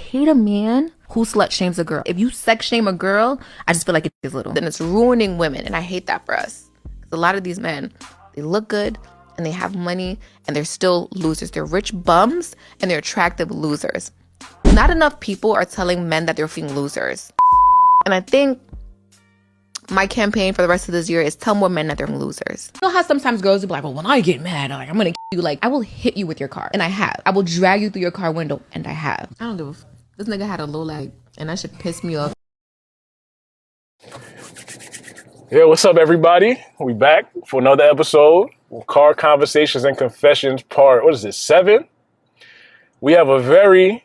hate a man who slut shames a girl. If you sex shame a girl, I just feel like it is little. And it's ruining women, and I hate that for us. Because a lot of these men, they look good, and they have money, and they're still losers. They're rich bums, and they're attractive losers. Not enough people are telling men that they're being losers. And I think my campaign for the rest of this year is tell more men that they're losers. You know how sometimes girls will be like, well, when I get mad, I'm gonna you. Like, I will hit you with your car. And I have. I will drag you through your car window. And I have. I don't give a f. This nigga had a low leg. And that shit pissed me off. Yeah, what's up, everybody? We back for another episode. Car Conversations and Confessions part, 7? We have a very,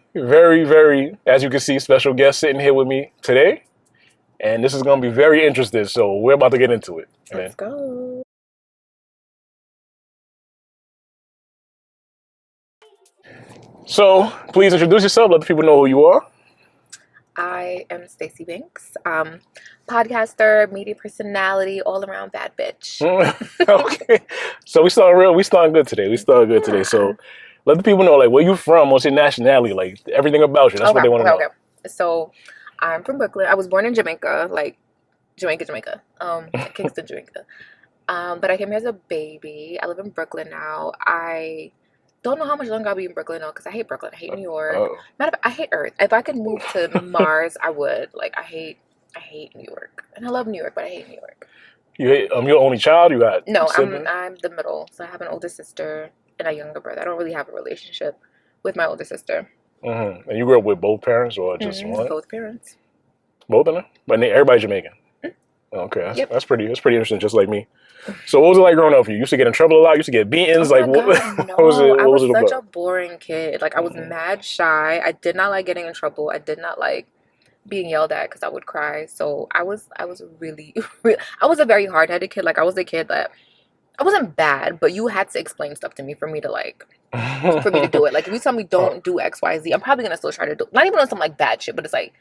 as you can see, special guest sitting here with me today. And this is going to be very interesting, so we're about to get into it. Let's go. So, please introduce yourself. Let the people know who you are. I am Stacy Banks, podcaster, media personality, all-around bad bitch. Okay. So, we starting good today. So, let the people know, like, where you from, what's your nationality, like, everything about you. That's what they want to know. Okay. So, I'm from Brooklyn. I was born in Jamaica, Jamaica, Kingston, Jamaica. But I came here as a baby. I live in Brooklyn now. I don't know how much longer I'll be in Brooklyn though, because I hate Brooklyn. I hate New York. I hate Earth. If I could move to Mars, I would. Like, I hate New York, and I love New York, but I hate New York. You hate? Your only child? You got? No, I'm the middle. So I have an older sister and a younger brother. I don't really have a relationship with my older sister. Mm-hmm. And you grew up with both parents, or just one? Both parents. Both of them? But everybody's Jamaican. Mm-hmm. Okay, that's pretty interesting. Just like me. So what was it like growing up for you? You used to get in trouble a lot? You used to get beatings? Oh what was it? I was such a boring kid. Like, I was mad shy. I did not like getting in trouble. I did not like being yelled at because I would cry. So I was really, I was a very hard-headed kid. Like, I was a kid that, I wasn't bad, but you had to explain stuff to me for me to do it. Like, if you tell me don't do X, Y, Z, I'm probably gonna still try to do. Not even on some like bad shit, but it's like,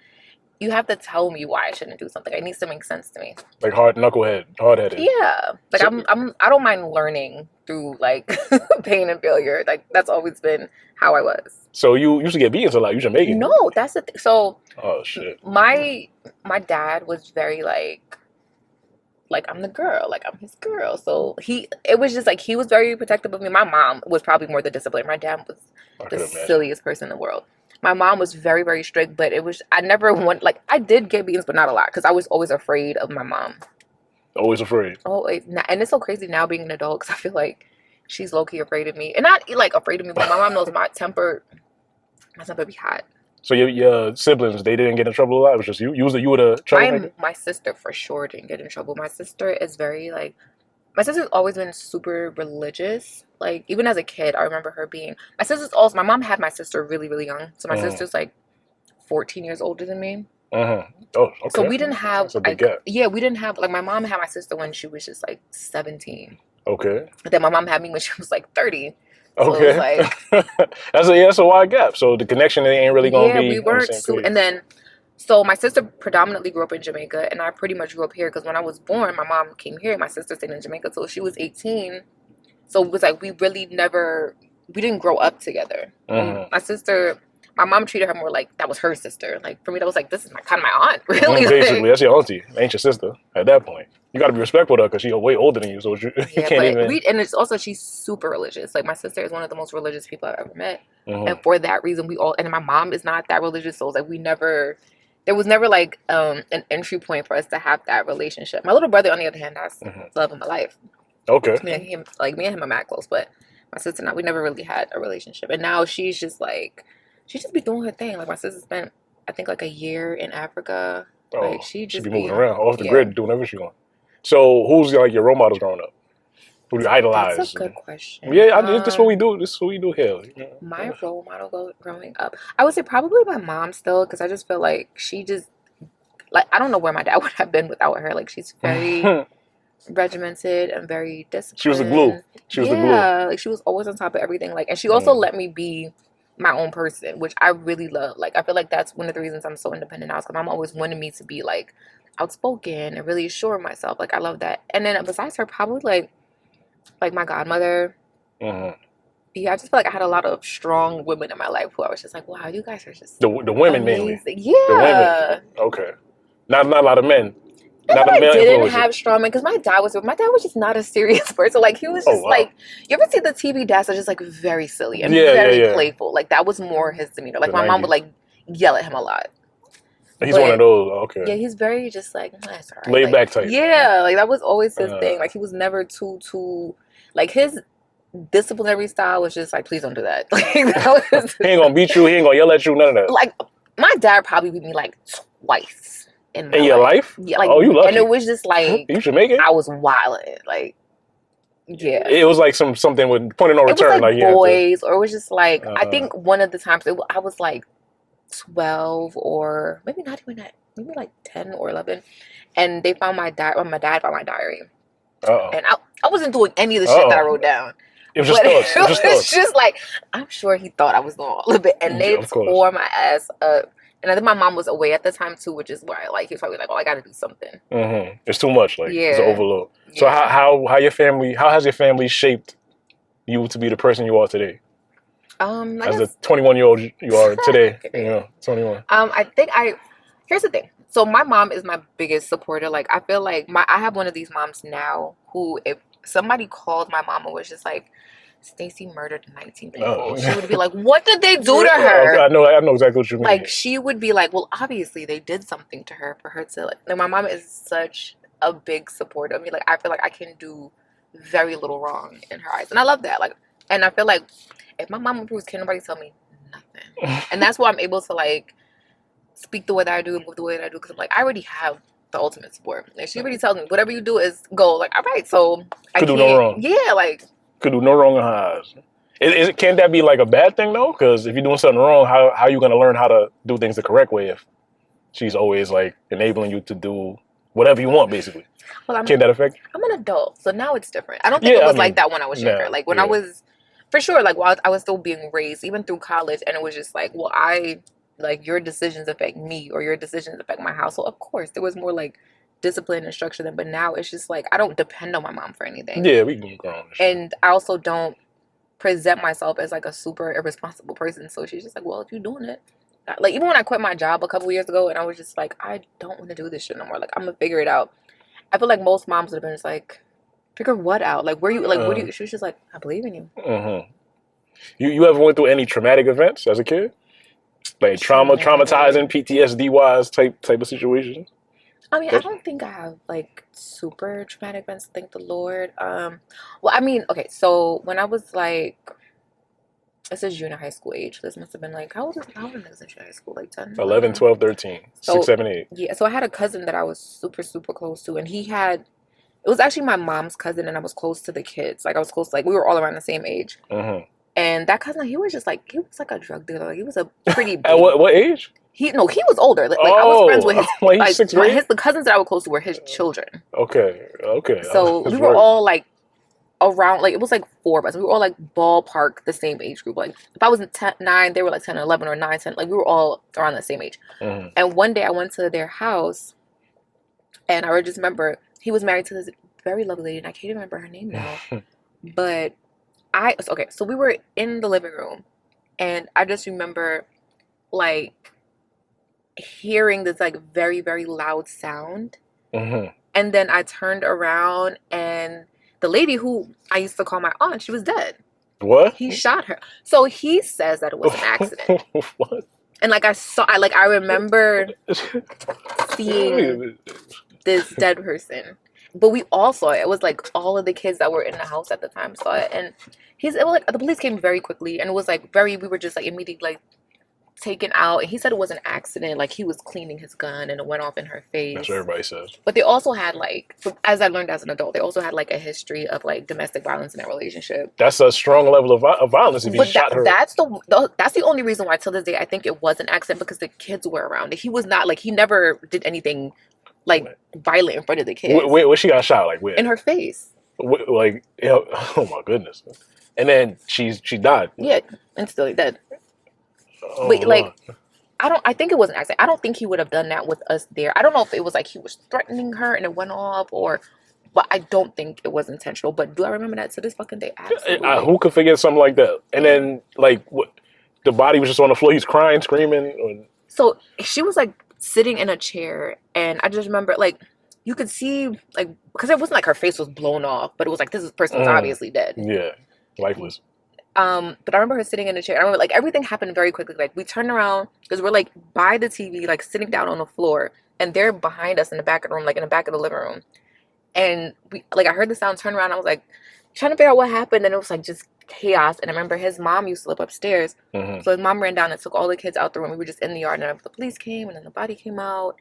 you have to tell me why I shouldn't do something. It needs to make sense to me. Like hard-headed. Yeah. Like, so, I don't mind learning through like pain and failure. Like, that's always been how I was. So you used to get beatings a lot. You Jamaican? No, that's the thing. So. Oh shit. My dad was very like I'm the girl, like I'm his girl. So it was just like he was very protective of me. My mom was probably more the discipline. My dad was the silliest person in the world. My mom was very, very strict, but I never I did get beatings, but not a lot, because I was always afraid of my mom. Always afraid? Always. And it's so crazy now being an adult, because I feel like she's low-key afraid of me. And not like afraid of me, but my mom knows my temper be hot. So your siblings, they didn't get in trouble a lot? It was just you? You were the troublemaker? My sister for sure didn't get in trouble. My sister is very my sister's always been super religious. Like, even as a kid, I remember her being... My mom had my sister really, really young. So my sister's like 14 years older than me. Oh, okay. So we didn't have... That's a big gap. Yeah, we didn't have... Like, my mom had my sister when she was just like 17. Okay. But then my mom had me when she was like 30. So okay. That's a wide gap. So the connection ain't really going to be... Yeah, we weren't... And then... So my sister predominantly grew up in Jamaica, and I pretty much grew up here, because when I was born, my mom came here. My sister stayed in Jamaica till she was 18. So it was like we didn't grow up together. Mm-hmm. My mom treated her more like that was her sister. Like, for me, that was like, this is kind of my aunt, really. Basically, that's your auntie. Ain't your sister at that point. You got to be respectful of her, because she's way older than you, so you can't even... And it's also, she's super religious. Like, my sister is one of the most religious people I've ever met. Mm-hmm. And for that reason, and my mom is not that religious, so it's like there was never like an entry point for us to have that relationship. My little brother, on the other hand, that's the love of my life. Okay. Me and him are mad close, but my sister and I, we never really had a relationship. And now she's just be doing her thing. Like, my sister spent, I think, like a year in Africa. Oh, like, she just be moving around off the grid, doing whatever she wants. So who's like your role models growing up? Who do you idolize? That's a good question. Yeah, this is what we do. This is what we do here. My role model growing up, I would say probably my mom still, because I just feel like she just, like, I don't know where my dad would have been without her. Like, she's very regimented and very disciplined. She was the glue. Yeah, like, she was always on top of everything. Like, and she also let me be my own person, which I really love. Like, I feel like that's one of the reasons I'm so independent now, because my mom always wanted me to be like outspoken and really sure of myself. Like, I love that. And then besides her, probably like my godmother. Mm-hmm. Yeah, I just feel like I had a lot of strong women in my life who I was just like, wow, you guys are just The women mainly. amazing. The women. Yeah. Okay. Not a lot of men. Not Not that a I male didn't influencer. have strong men, because my dad was just not a serious person. Like, he was Oh just wow. like, you ever see the TV dads are just like very silly and Yeah, very yeah. playful. Like, that was more his demeanor. Like, The my mom 90s. would like yell at him a lot. He's one of those. Okay. Yeah, he's very just like, that's all right. Laid Like, back type. yeah, like that was always his thing. Like, he was never too like, his disciplinary style was just like, please don't do that. Like, that was He ain't gonna beat you. He ain't gonna yell at you. None of that. like, my dad probably beat me like twice in my your life? Yeah, like, oh, you lucky. and it was just like, you should make it. I was wilding. Like, yeah, it was like something with point of no return. It was like yeah, boys, or it was just like, I think one of the times I was like 12, or maybe not even that, maybe like 10 or 11, and they found my diary. Well, my dad found my diary, and I wasn't doing any of the shit that I wrote down. It was just thoughts. It was just like, I'm sure he thought I was doing all of it, and they tore my ass up. And I think my mom was away at the time too, which is why, like, he was probably like, "Oh, I got to do something." Mm-hmm. It's too much. Like, it's an overload. Yeah. So how has your family shaped you to be the person you are today? As a 21-year-old you are today, 21. Here's the thing. So my mom is my biggest supporter. Like, I feel like I have one of these moms now who, if somebody called my mom and was just like, Stacy murdered 19 people, she would be like, what did they do to her? I know exactly what you mean. Like, she would be like, well, obviously they did something to her for her to, like, my mom is such a big supporter of me. Like, I feel like I can do very little wrong in her eyes, and I love that. Like, and I feel like if my mom approves, can't nobody tell me nothing. And that's why I'm able to, like, speak the way that I do and move the way that I do, because I'm like, I already have the ultimate support. Like, she already tells me whatever you do is go. Like, all right, so I could do no wrong. Yeah, like, could do no wrong in her eyes. Can't that be like a bad thing though? Because if you're doing something wrong, how are you gonna learn how to do things the correct way if she's always like enabling you to do whatever you want, basically? Well, can't that affect you? I'm an adult, so now it's different. I don't think it was like that when I was younger. Like, when I was, for sure, like, while I was still being raised, even through college, and it was just like, well, like, your decisions affect me, or your decisions affect my household. Of course, there was more like discipline and structure then, but now it's just like, I don't depend on my mom for anything. Yeah, we can go on. And I also don't present myself as like a super irresponsible person. So she's just like, well, if you're doing it, like, even when I quit my job a couple years ago, and I was just like, I don't want to do this shit no more. Like, I'm gonna figure it out. I feel like most moms would have been just like, figure what out? Like, where you, like, what do you? She was just like, I believe in you. Mm-hmm. You ever went through any traumatic events as a kid? Like traumatizing, PTSD wise type of situations? I mean, I don't think I have like super traumatic events, thank the Lord. Well, I mean, okay, so when I was like, this is junior high school age. This must have been like, how old was I in junior high school? Like 10? 11, 12, 13, so, 6, 7, 8. Yeah, so I had a cousin that I was super, super close to, and it was actually my mom's cousin, and I was close to the kids. Like, I was close, like, we were all around the same age. Mm-hmm. And that cousin, he was like a drug dealer. Like, he was a pretty big. At what age? He was older. Like, I was friends with his, like, sixth grade? The cousins that I was close to were his children. Okay. So we were all like around, like, it was like 4 of us. We were all like ballpark the same age group. Like, if I was 9, they were like 10 or 11, or 9, 10. Like, we were all around the same age. Mm-hmm. And one day I went to their house, and I just remember he was married to this very lovely lady, and I can't even remember her name now. But so we were in the living room, and I just remember, like, hearing this, like, very, very loud sound. Mm-hmm. And then I turned around, and the lady who I used to call my aunt, she was dead. What? He shot her. So he says that it was an accident. What? And, like, I remember seeing this dead person. But we all saw it. It was like all of the kids that were in the house at the time saw it. And it was like the police came very quickly, and it was like we were just like immediately like taken out. And he said it was an accident. Like, he was cleaning his gun and it went off in her face. That's what everybody says. But they also had, like, as I learned as an adult, they also had like a history of like domestic violence in their relationship. That's a strong level of violence if you shot her. That's the only reason why till this day I think it was an accident, because the kids were around. He was not like, he never did anything like violent in front of the kids. Where she got shot? Like, where? In her face. Like, oh my goodness. And then she died. Yeah, instantly dead. Oh, but like, I think it was an accident. I don't think he would have done that with us there. I don't know if it was like he was threatening her and it went off, or But I don't think it was intentional. But do I remember that to this fucking day? Absolutely. Who could forget something like that? And then, like, what? The body was just on the floor. He's crying, screaming. Or... So she was like sitting in a chair, and I just remember like you could see like because it wasn't like her face was blown off, but it was like this person's obviously dead. Yeah, lifeless. But I remember her sitting in a chair. I remember like everything happened very quickly. Like we turned around because we're like by the TV, like sitting down on the floor, and they're behind us in the back of the room, like in the back of the living room. And we like I heard the sound, turn around, I was like trying to figure out what happened, and it was like just chaos. And I remember his mom used to live upstairs, so his mom ran down and took all the kids out the room. We were just in the yard, and the police came, and then the body came out,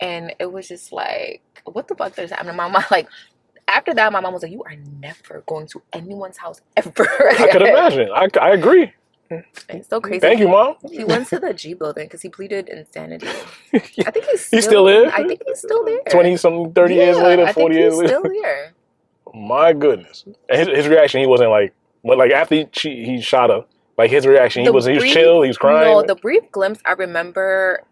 and it was just like, what the fuck just happened? My mom, like, after that, my mom was like, "You are never going to anyone's house ever." I could imagine. I agree. It's so crazy. Thank you, Mom. He went to the G building because he pleaded insanity. I think he's still there. I think he's still there. 20-something, 30 years later, 40 years later. Still there. My goodness. And his reaction, he wasn't like, but like after he shot her, like his reaction, he was chill, he was crying. No, the brief glimpse I remember,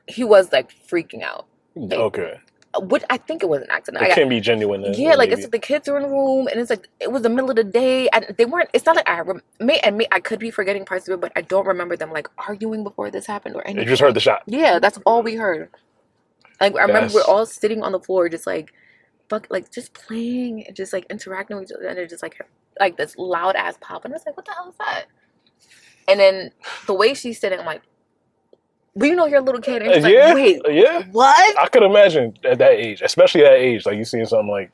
he was like freaking out. Like, okay. Which I think it was an accident. It can be genuine. Then, yeah, like it's like the kids are in the room, and it's like it was the middle of the day, and they weren't. It's not like I could be forgetting parts of it, but I don't remember them like arguing before this happened or anything. You just heard the shot. Yeah, that's all we heard. Like I remember we're all sitting on the floor, just like, just playing, and just like interacting with each other, and it's just like this loud ass pop, and I was like, what the hell is that? And then the way she's sitting, I'm like. But you know you're a little kid, and you're like, wait, what? I could imagine at that age, especially that age, like you seeing something like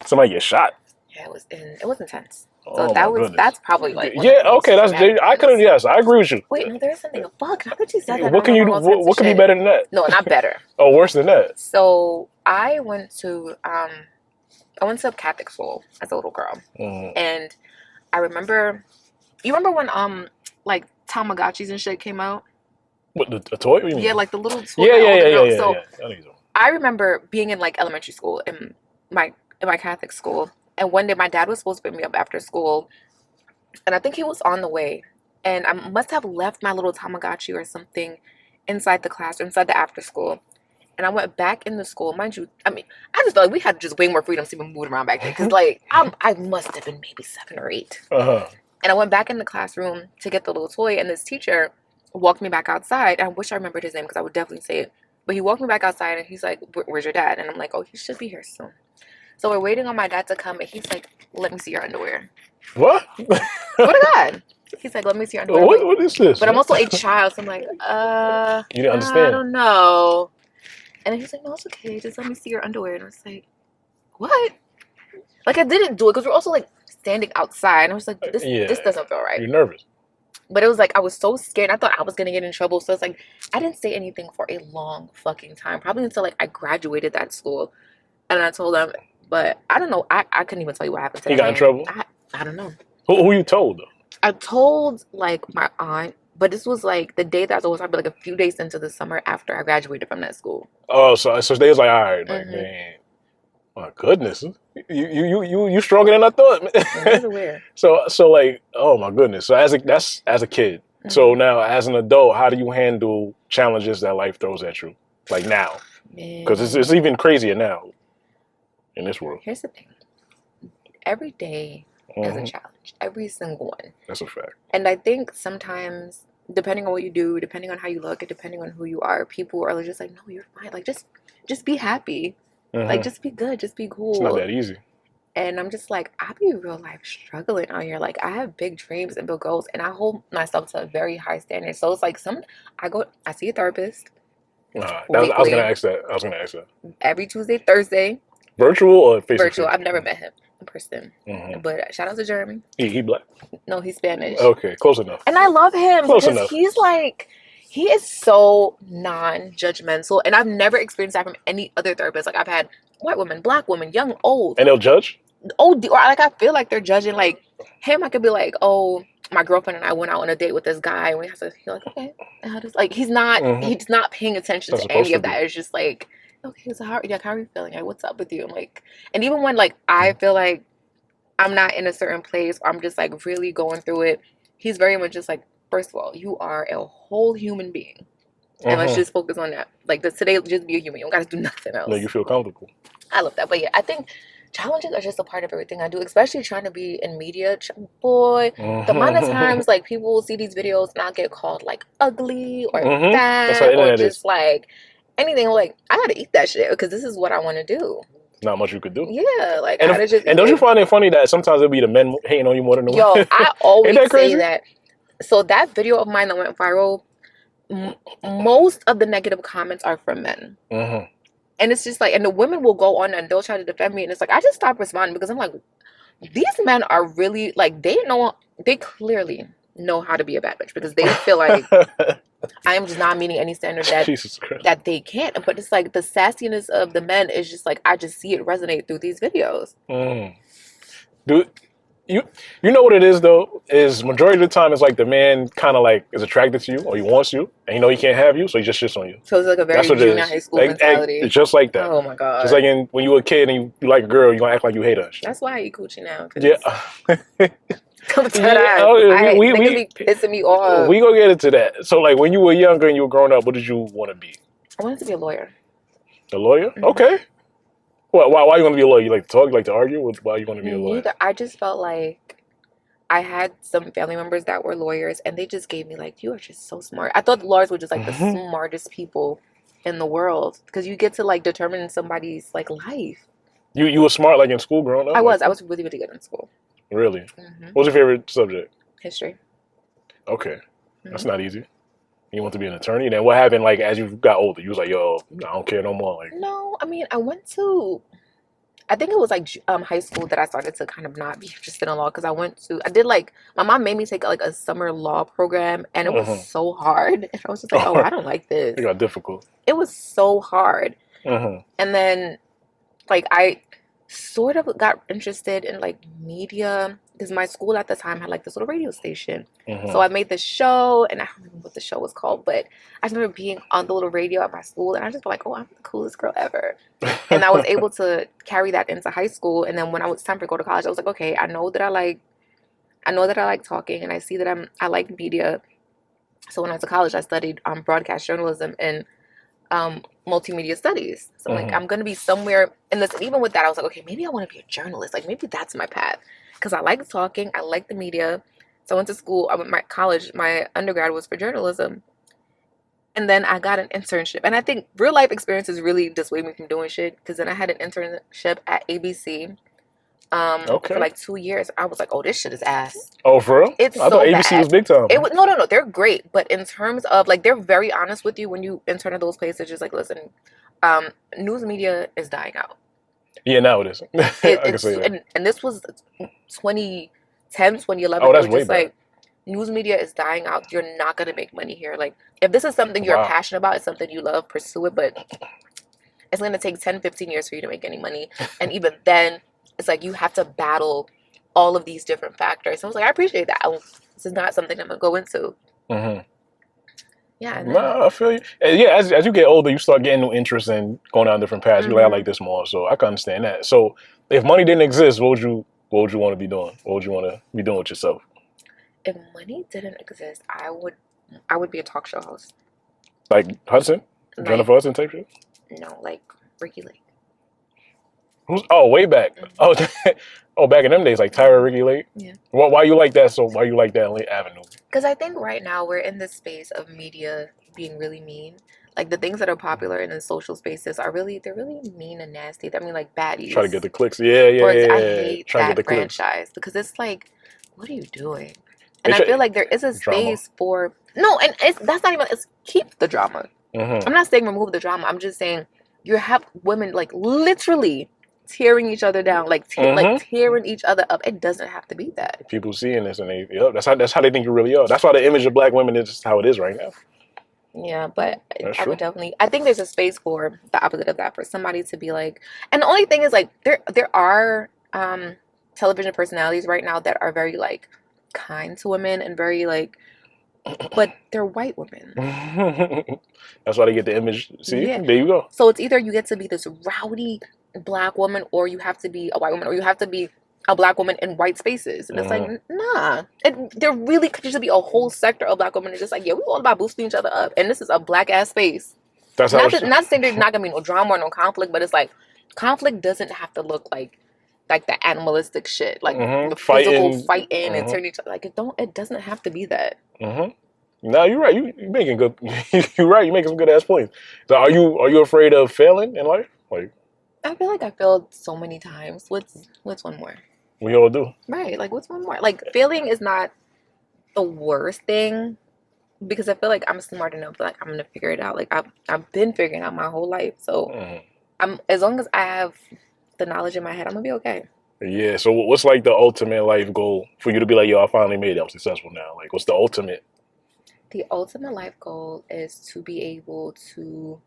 somebody get shot. Yeah, it was intense. So that's probably like okay, that's I could yes, I agree with you. Wait, no, there's something fuck. Now that you said that, what can you do? What can be better than that? No, not better. Oh, worse than that. So I went to Catholic school as a little girl, and I remember. You remember when like Tamagotchis and shit came out? What, the toy? What do you mean? Yeah, like the little toy. Yeah. So I remember being in like elementary school in my Catholic school, and one day my dad was supposed to pick me up after school, and I think he was on the way, and I must have left my little Tamagotchi or something inside the classroom, inside the after school, and I went back in the school. Mind you, I mean, I just felt like we had just way more freedom to even move around back then, because like I must have been maybe 7 or 8, and I went back in the classroom to get the little toy, and this teacher walked me back outside. I wish I remembered his name because I would definitely say it. But he walked me back outside and he's like, where's your dad? And I'm like, oh, he should be here soon. So we're waiting on my dad to come, and he's like, let me see your underwear. What? What to God? He's like, let me see your underwear. What is this? But I'm also a child, so I'm like, you didn't understand? I don't know. And then he's like, no, it's okay. Just let me see your underwear. And I was like, what? Like, I didn't do it because we're also like standing outside. And I was like, this doesn't feel right. You're nervous. But it was like, I was so scared. I thought I was going to get in trouble. So it's like, I didn't say anything for a long fucking time. Probably until like I graduated that school. And I told them, but I don't know. I couldn't even tell you what happened to him. He got in trouble? I don't know. Who you told though? I told like my aunt, but this was like the day that I was probably like a few days into the summer after I graduated from that school. Oh, so they was like, all right, like, man. My goodness, you stronger than I thought. That's weird. So like, oh my goodness. So as a kid. So now as an adult, how do you handle challenges that life throws at you? Like now, because it's even crazier now in this world. Here's the thing: every day is a challenge. Every single one. That's a fact. And I think sometimes, depending on what you do, depending on how you look, and depending on who you are, people are just like, no, you're fine. Like just be happy. Like, just be good. Just be cool. It's not that easy. And I'm just like, I be real life struggling out here. Like, I have big dreams and big goals, and I hold myself to a very high standard. So it's like I see a therapist. I was going to ask that. Every Tuesday, Thursday. Virtual or face-to-face? Virtual. I've never met him in person. But shout out to Jeremy. He black? No, he's Spanish. Okay, close enough. And I love him. Close enough. He's like... He is so non-judgmental, and I've never experienced that from any other therapist. Like, I've had white women, black women, young, old. And they'll judge? Or like, I feel like they're judging. Like, him, I could be like, oh, my girlfriend and I went out on a date with this guy, and we have to feel like, okay. How does, like, he's not paying attention to any of that. It's just like, okay, so how are you feeling? Like, what's up with you? I'm like, and even when, like, I feel like I'm not in a certain place, or I'm just, like, really going through it, he's very much just like, first of all, you are a whole human being. And let's just focus on that. Like, today, just be a human. You don't got to do nothing else. Make you feel comfortable. I love that. But yeah, I think challenges are just a part of everything I do, especially trying to be in media. Boy, the amount of Mm-hmm. times like people will see these videos and I'll get called like ugly or That's how fat the or internet is. just like anything. Like I gotta eat that shit because this is what I want to do. Not much you could do. Yeah, like And I gotta just and eat don't you it. find it funny that sometimes it'll be the men hating on you more than the women? Yo, I Ain't always that say crazy? that. So that video of mine that went viral, most of the negative comments are from men. Mm-hmm. And it's just like, and the women will go on and they'll try to defend me. And it's like, I just stop responding because I'm like, these men are really like, they clearly know how to be a bad bitch because they feel like I am just not meeting any standard Jesus Christ. that they can't. But it's like the sassiness of the men is just like, I just see it resonate through these videos. Dude, you know what it is though? Is majority of the time it's like the man kind of like is attracted to you or he wants you and he can have you, so he just shits on you. So it's like a very That's what it junior is. high school mentality. It's just like that. Oh my God. Just like when you were a kid and you like a girl, you're gonna act like you hate her. That's why I eat coochie now. Yeah. We be pissing me off. We gonna get into that. So like when you were younger and you were growing up, what did you want to be? I wanted to be a lawyer. A lawyer? Mm-hmm. Okay. Well, why you want to be a lawyer? You like to talk? You like to argue? Why you want to be a lawyer? Neither. I just felt like I had some family members that were lawyers, and they just gave me like, you are just so smart. I thought the lawyers were just like the smartest people in the world because you get to like determine somebody's like life. You were smart like in school growing up? I was really, really good in school. Really? Mm-hmm. What was your favorite subject? History. Okay. Mm-hmm. That's not easy. You want to be an attorney? Then what happened like as you got older? You was like, yo, I don't care no more. Like, no, I mean, I think it was like high school that I started to kind of not be interested in law because I did like, my mom made me take like a summer law program and it was so hard. And I was just like, oh, I don't like this. It got difficult. It was so hard. And then like I sort of got interested in like media because my school at the time had like this little radio station. So I made this show and I don't remember what the show was called, but I just remember being on the little radio at my school and I just felt like, oh, I'm the coolest girl ever. And I was able to carry that into high school. And then when I was time to go to college, I was like, okay, I know that I like talking and I see that I like media. So when I went to college, I studied broadcast journalism and multimedia studies. So like I'm gonna be somewhere in this. And even with that, I was like, okay, maybe I want to be a journalist. Like maybe that's my path because I like talking. I like the media. So I went to school. My undergrad was for journalism, and then I got an internship. And I think real life experiences really dissuade me from doing shit because then I had an internship at ABC. For like 2 years. I was like, oh, this shit is ass. Oh, for real? I thought ABC was big time. No, they're great. But in terms of like, they're very honest with you when you intern at those places. Just like, listen, news media is dying out. Yeah, now it is. I can say that. And this was 2010, 2011. Oh, that's way back. Like, news media is dying out. You're not going to make money here. Like, if this is something you're passionate about, it's something you love, pursue it. But it's going to take 10, 15 years for you to make any money. And even then, it's like you have to battle all of these different factors. So I was like, I appreciate that. This is not something I'm going to go into. Yeah. No, I feel you. And yeah, as you get older, you start getting new interests and going down different paths. You're like, I like this more. So I can understand that. So if money didn't exist, what would you want to be doing? What would you want to be doing with yourself? If money didn't exist, I would be a talk show host. Like Hudson? Jennifer Hudson type shit? No, like Ricky Lake. Way back. Back in them days, like Tyra, Ricky Lake. Yeah. Why you like that? So why you like that avenue? Because I think right now we're in this space of media being really mean. Like the things that are popular in the social spaces they're really mean and nasty. I mean, like baddies. Try to get the clicks. Yeah. I hate that franchise because it's like, what are you doing? And I feel like there is a space for that's not even. It's keep the drama. I'm not saying remove the drama. I'm just saying you have women like literally tearing each other down, like tearing each other up. It doesn't have to be that. People seeing this and that's how they think you really are. That's why the image of black women is how it is right now. Yeah, but I think there's a space for the opposite of that, for somebody to be like, and the only thing is like there are television personalities right now that are very like kind to women and very like, but they're white women. That's why they get the image. See, there you go. So it's either you get to be this rowdy black woman, or you have to be a white woman, or you have to be a black woman in white spaces. And it's like, nah. There really could just be a whole sector of black women that's just like, yeah, we're all about boosting each other up. And this is a black ass space. That's not saying there's not gonna be no drama or no conflict, but it's like conflict doesn't have to look like like the animalistic shit, like the Fighting. physical fighting and turning each other. Like it doesn't have to be that. No, you're right. You making good. You're right. You making some good ass points. So are you afraid of failing in life? Like, I feel like I failed so many times. What's one more? we all do. Right. Like what's one more? Like failing is not the worst thing because I feel like I'm smart enough. Like I'm gonna figure it out. Like I've been figuring out my whole life. So I'm as long as I have the knowledge in my head, I'm gonna be okay. Yeah. So what's like the ultimate life goal for you to be like, yo, I finally made it. I'm successful now. Like, what's the ultimate? The ultimate life goal is to be able to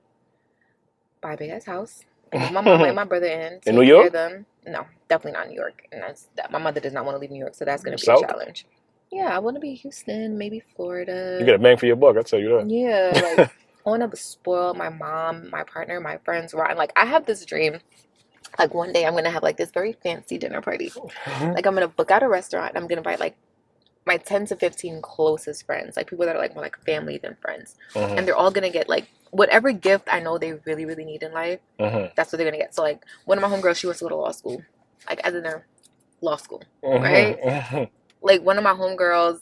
buy a big ass house. And move my mama and my brother in. In New York? Them. No, definitely not New York. And my mother does not want to leave New York, so that's going to be South? a challenge. Yeah, I want to be Houston, maybe Florida. You get a bang for your buck, I'll tell you that. Yeah, like I want to spoil my mom, my partner, my friends. Right? Like I have this dream. Like one day I'm going to have like this very fancy dinner party. Like I'm going to book out a restaurant. I'm going to invite like my 10 to 15 closest friends, like people that are like more like family than friends. And they're all gonna get like whatever gift I know they really, really need in life. That's what they're gonna get. So like one of my homegirls, she wants to go to law school, like as in their law school, right? Like one of my homegirls,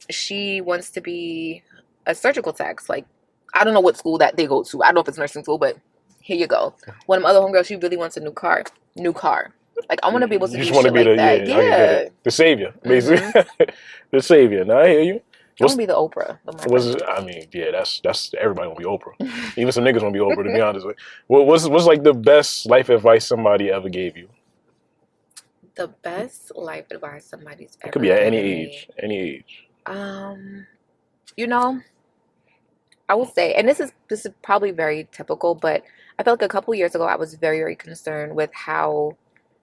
she wants to be a surgical tech. Like I don't know what school that they go to. I don't know if it's nursing school, but here you go. One of my other homegirls, she really wants a new car. Like I want to be able to. You just want to be like the savior, basically. The savior. Now I hear you. I want to be the Oprah. That's everybody gonna be Oprah. Even some niggas gonna be Oprah. To be honest, what's like the best life advice somebody ever gave you? The best life advice somebody's ever. It could be at any age. Any age. You know, I will say, and this is probably very typical, but I felt like a couple years ago I was very, very concerned with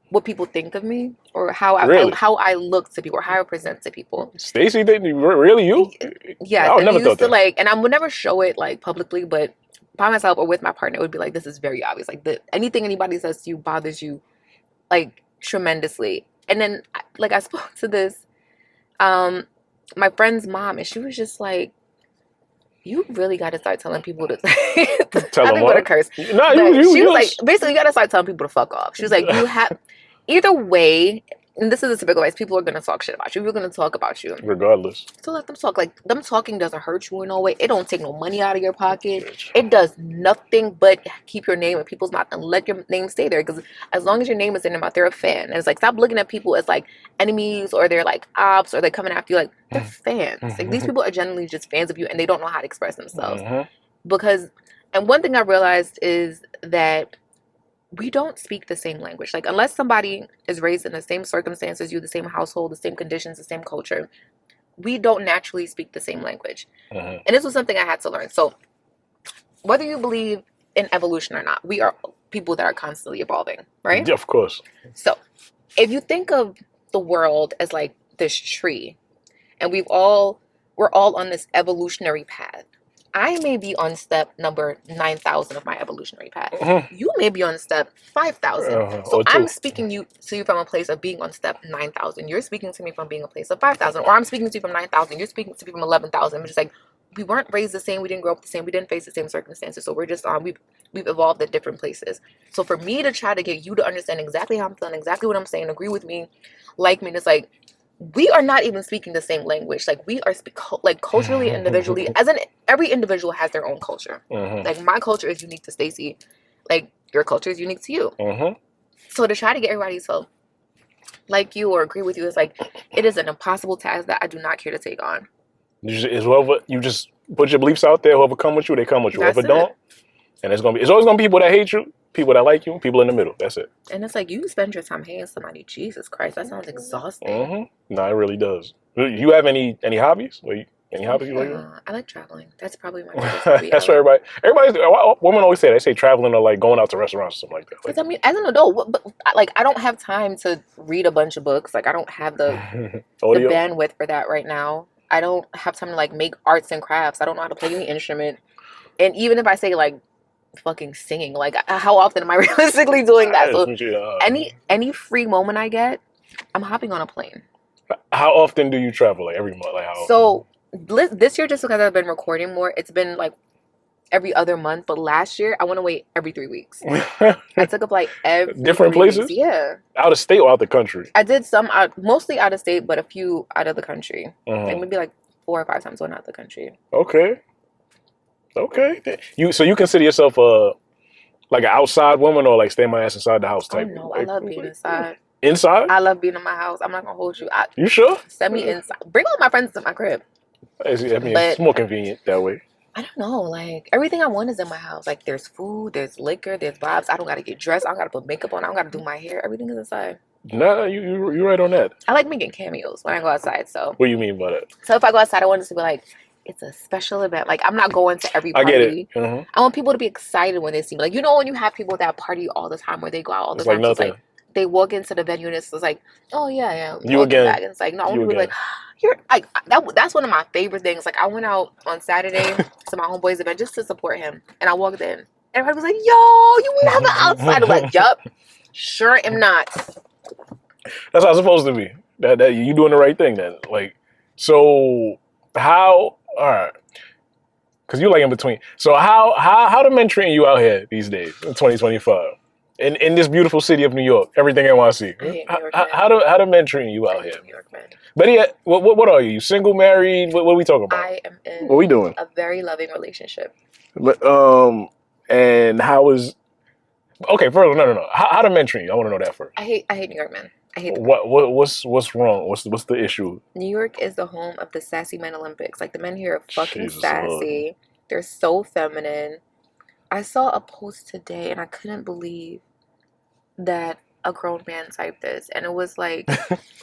what people think of me or how I look to people or how I present to people. Stacy, really you? Yeah, I would never thought that. Like, and I would never show it like publicly, but by myself or with my partner, it would be like, this is very obvious. Like anything anybody says to you bothers you like tremendously. And then like I spoke to this, my friend's mom, and she was just like, you really got to start telling people to tell them what? A curse. No, she was like, basically, you got to start telling people to fuck off. She was like, you have either way, and this is a typical advice, people are going to talk shit about you. People are going to talk about you. Regardless. So let them talk. Like, them talking doesn't hurt you in no way. It don't take no money out of your pocket. It does nothing but keep your name in people's mouth and let your name stay there. Because as long as your name is in their mouth, they're a fan. And it's like, stop looking at people as like enemies or they're like ops or they're coming after you. Like, they're fans. Like, these people are generally just fans of you and they don't know how to express themselves. Because, and one thing I realized is that we don't speak the same language. Like, unless somebody is raised in the same circumstances, you, the same household, the same conditions, the same culture, we don't naturally speak the same language. And this was something I had to learn. So whether you believe in evolution or not, we are people that are constantly evolving, right? Yeah, of course. So if you think of the world as like this tree, and we're all on this evolutionary path. I may be on step number 9,000 of my evolutionary path. You may be on step 5,000. So I'm speaking to you from a place of being on step 9,000. You're speaking to me from being a place of 5,000. Or I'm speaking to you from 9,000. You're speaking to me from 11,000. I'm just like, we weren't raised the same. We didn't grow up the same. We didn't face the same circumstances. So we're just we've evolved at different places. So for me to try to get you to understand exactly how I'm feeling, exactly what I'm saying, agree with me, like me, it's like, we are not even speaking the same language. Like, we are like culturally, individually, as in every individual has their own culture. Like, my culture is unique to Stacy. Like, your culture is unique to you. So to try to get everybody to like you or agree with you is like, it is an impossible task that I do not care to take on. You just put your beliefs out there. Whoever come with you, they come with you. Whoever don't, and it's always gonna be people that hate you, people that like you, people in the middle. That's it. And it's like, you spend your time hating somebody. Jesus Christ, that sounds exhausting. No, it really does. You have any hobbies? Any hobbies you like? I like traveling. That's probably my biggest hobby. That's what women always say. They say traveling or like going out to restaurants or something like that. Because I mean, as an adult, like, I don't have time to read a bunch of books. Like, I don't have the bandwidth for that right now. I don't have time to like make arts and crafts. I don't know how to play any instrument. And even if I say like fucking singing, like, how often am I realistically doing that? So any free moment I get, I'm hopping on a plane. How often do you travel? Like every month? Like how? So this year, just because I've been recording more, it's been like every other month, but last year I went away every 3 weeks. I took a flight every Different 3 weeks. places? Yeah. Out of state or out the country? I did some mostly out of state, but a few out of the country. Uh-huh. Maybe 4 or 5 times going out of the country. Okay. So you consider yourself like an outside woman or like stay my ass inside the house type? Oh no, I love being inside. Inside? I love being in my house. I'm not gonna hold you. You sure? Send me inside. Bring all my friends to my crib. It's more convenient that way. I don't know. Like everything I want is in my house. Like there's food, there's liquor, there's vibes. I don't gotta get dressed. I don't gotta put makeup on. I don't gotta do my hair. Everything is inside. Nah, you're right on that. I like making cameos when I go outside. So what do you mean by that? So if I go outside, I want it to be like it's a special event. Like I'm not going to every party. I get it. Uh-huh. I want people to be excited when they see me. Like when you have people that party all the time, where they go out all the time. Like nothing. It's like they walk into the venue and it's like, oh yeah. You again. Back. And it's like no, I want people like you're like that's one of my favorite things. Like I went out on Saturday to my homeboy's event just to support him, and I walked in. Everybody was like, yo, you never outside. I'm like, yup, sure am not. That's how it's supposed to be. That you doing the right thing then. Like, so how? All right, because you're like in between. So how the men treating you out here these days in 2025 in this beautiful city of New York, everything NYC? I hate New York, how the men treating you out here? New York, man. But yeah, what are you? Single, married? What are we talking about? I am in. What we doing? A very loving relationship. But and how is? Okay, first, no. How the men treat you? I want to know that first. I hate New York, man. I hate them. What's wrong? What's the issue? New York is the home of the sassy men Olympics. Like the men here are fucking Jesus sassy. Lord. They're so feminine. I saw a post today and I couldn't believe that a grown man typed this, and it was like,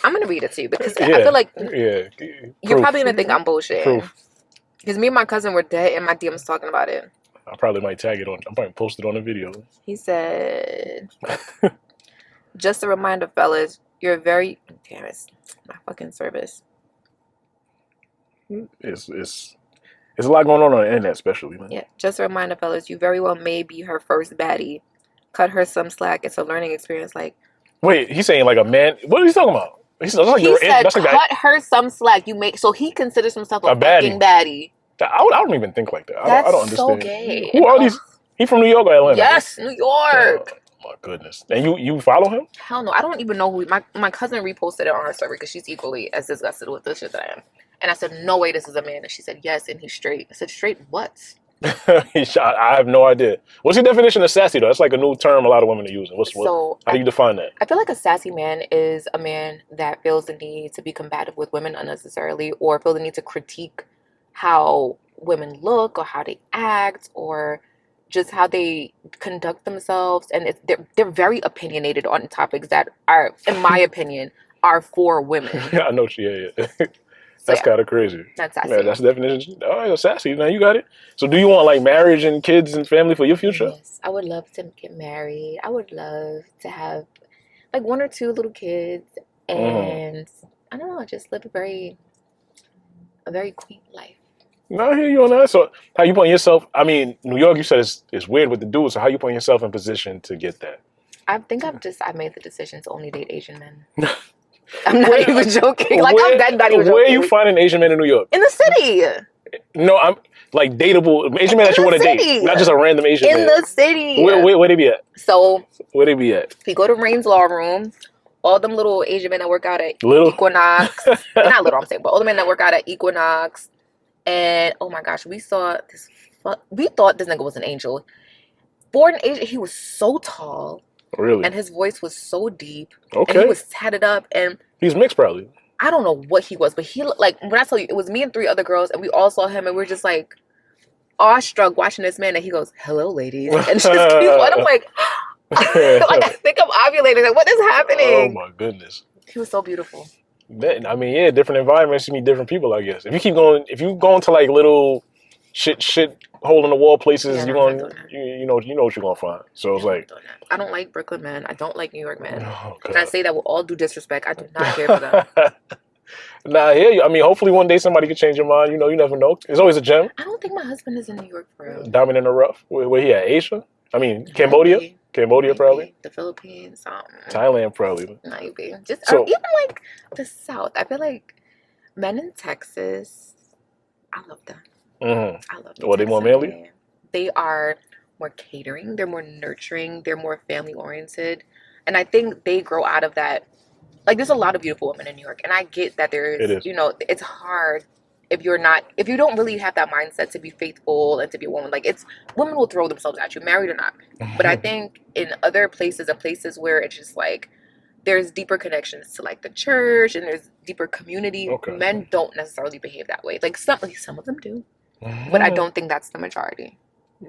I'm gonna read it to you because I feel like you're probably gonna think I'm bullshitting. Because me and my cousin were dead in my DMs talking about it. I probably might tag it on. I'm probably post it on the video. He said, "Just a reminder, fellas, you're very damn it's my fucking service. It's a lot going on the internet, especially. Man. Yeah, just a reminder, fellas, you very well may be her first baddie. Cut her some slack. It's a learning experience." Like, wait, he's saying like a man. What are you talking about? He said, cut her some slack. So he considers himself a fucking baddie. I don't even think like that. I don't understand. So gay. Who are these? He from New York or Atlanta? Yes, New York. Oh, my goodness. And you follow him? Hell no. I don't even know who. My cousin reposted it on her story because she's equally as disgusted with this shit that I am. And I said, no way, this is a man. And she said, yes, and he's straight. I said, straight what? I have no idea. What's the definition of sassy, though? That's like a new term a lot of women are using. How do you define that? I feel like a sassy man is a man that feels the need to be combative with women unnecessarily, or feel the need to critique how women look or how they act or just how they conduct themselves. And they're very opinionated on topics that are, in my opinion, are for women. I know she That's kind of crazy. That's sassy. Yeah, that's the definition. Oh, you're sassy. Now you got it. So do you want like marriage and kids and family for your future? Yes. I would love to get married. I would love to have like 1 or 2 little kids and I don't know, just live a very quaint life. No, I hear you on that. So how you putting yourself, I mean, New York, you said it's weird with the dudes. So how you putting yourself in position to get that? I think I've made the decision to only date Asian men. I'm not even joking. Like, I'm not even joking. Where are you finding Asian men in New York? In the city. No, I'm like dateable Asian men that you want to date. Not just a random Asian man. In the city. Where they be at? So, where they be at? If you go to Rain's Law Room, all them little Asian men that work out at Equinox. Not little, I'm saying, but all the men that work out at Equinox. And, oh my gosh, we saw this. We thought this nigga was an angel. Born Asian, he was so tall. Really? And his voice was so deep. Okay. And he was tatted up. And he's mixed, probably. I don't know what he was, but he looked like, when I tell you, it was me and 3 other girls, and we all saw him, and we were just like awestruck watching this man. And he goes, "Hello, ladies," and just keeps on. I'm like, like I think I'm ovulating. Like, what is happening? Oh my goodness. He was so beautiful. I mean, yeah, different environments, you meet different people, I guess. If you go into like little shit hole in the wall places, you know what you're gonna find. So it's like, I don't like Brooklyn men. I don't like New York men. Oh, and I say that with all due disrespect. I do not care for them. Nah, I hear you. I mean, hopefully one day somebody can change your mind. You never know. It's always a gem. I don't think my husband is in New York for real. Diamond in the rough. Where he at? Asia? I mean, Cambodia? Cambodia, probably. The Philippines. Thailand, probably. Maybe. Or even like the South. I feel like men in Texas, I love them. Mm-hmm. I love them. What, they more manly? they are more catering, they're more nurturing, they're more family oriented. And I think they grow out of that. Like, there's a lot of beautiful women in New York, and I get that It there's, is. you know, it's hard if you're not, if you don't really have that mindset to be faithful and to be a woman. Like, it's, women will throw themselves at you, married or not. But I think in other places and places where it's just like, there's deeper connections to like the church and there's deeper community, Okay. men don't necessarily behave that way. Like, some of them do, but I don't think that's the majority.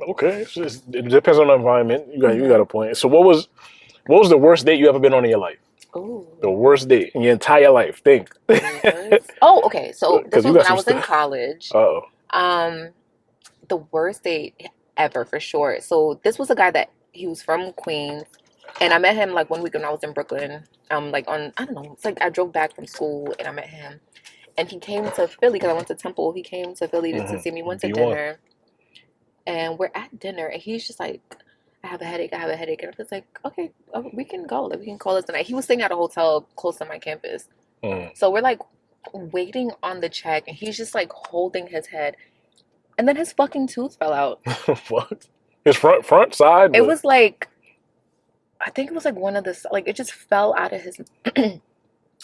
Okay, it depends on the environment. You got a point. So what was the worst date you ever been on in your life? Ooh. The worst date in your entire life. Think. Oh, okay. So this 'Cause you was got when I some was in stuff. college. Uh-oh. The worst date ever, for sure. So this was a guy that he was from Queens, and I met him like one week when I was in Brooklyn. Like on, I don't know, it's like I drove back from school and I met him, and he came to Philly because I went to Temple. He came to Philly to see me. Went to D1. dinner, and we're at dinner, and he's just like, I have a headache, and I'm just like, okay, we can go, like we can call this tonight. He was staying at a hotel close to my campus, so we're like waiting on the check, and he's just like holding his head, and then his fucking tooth fell out. What? His front side? It was like, I think it was like one of the, like it just fell out of his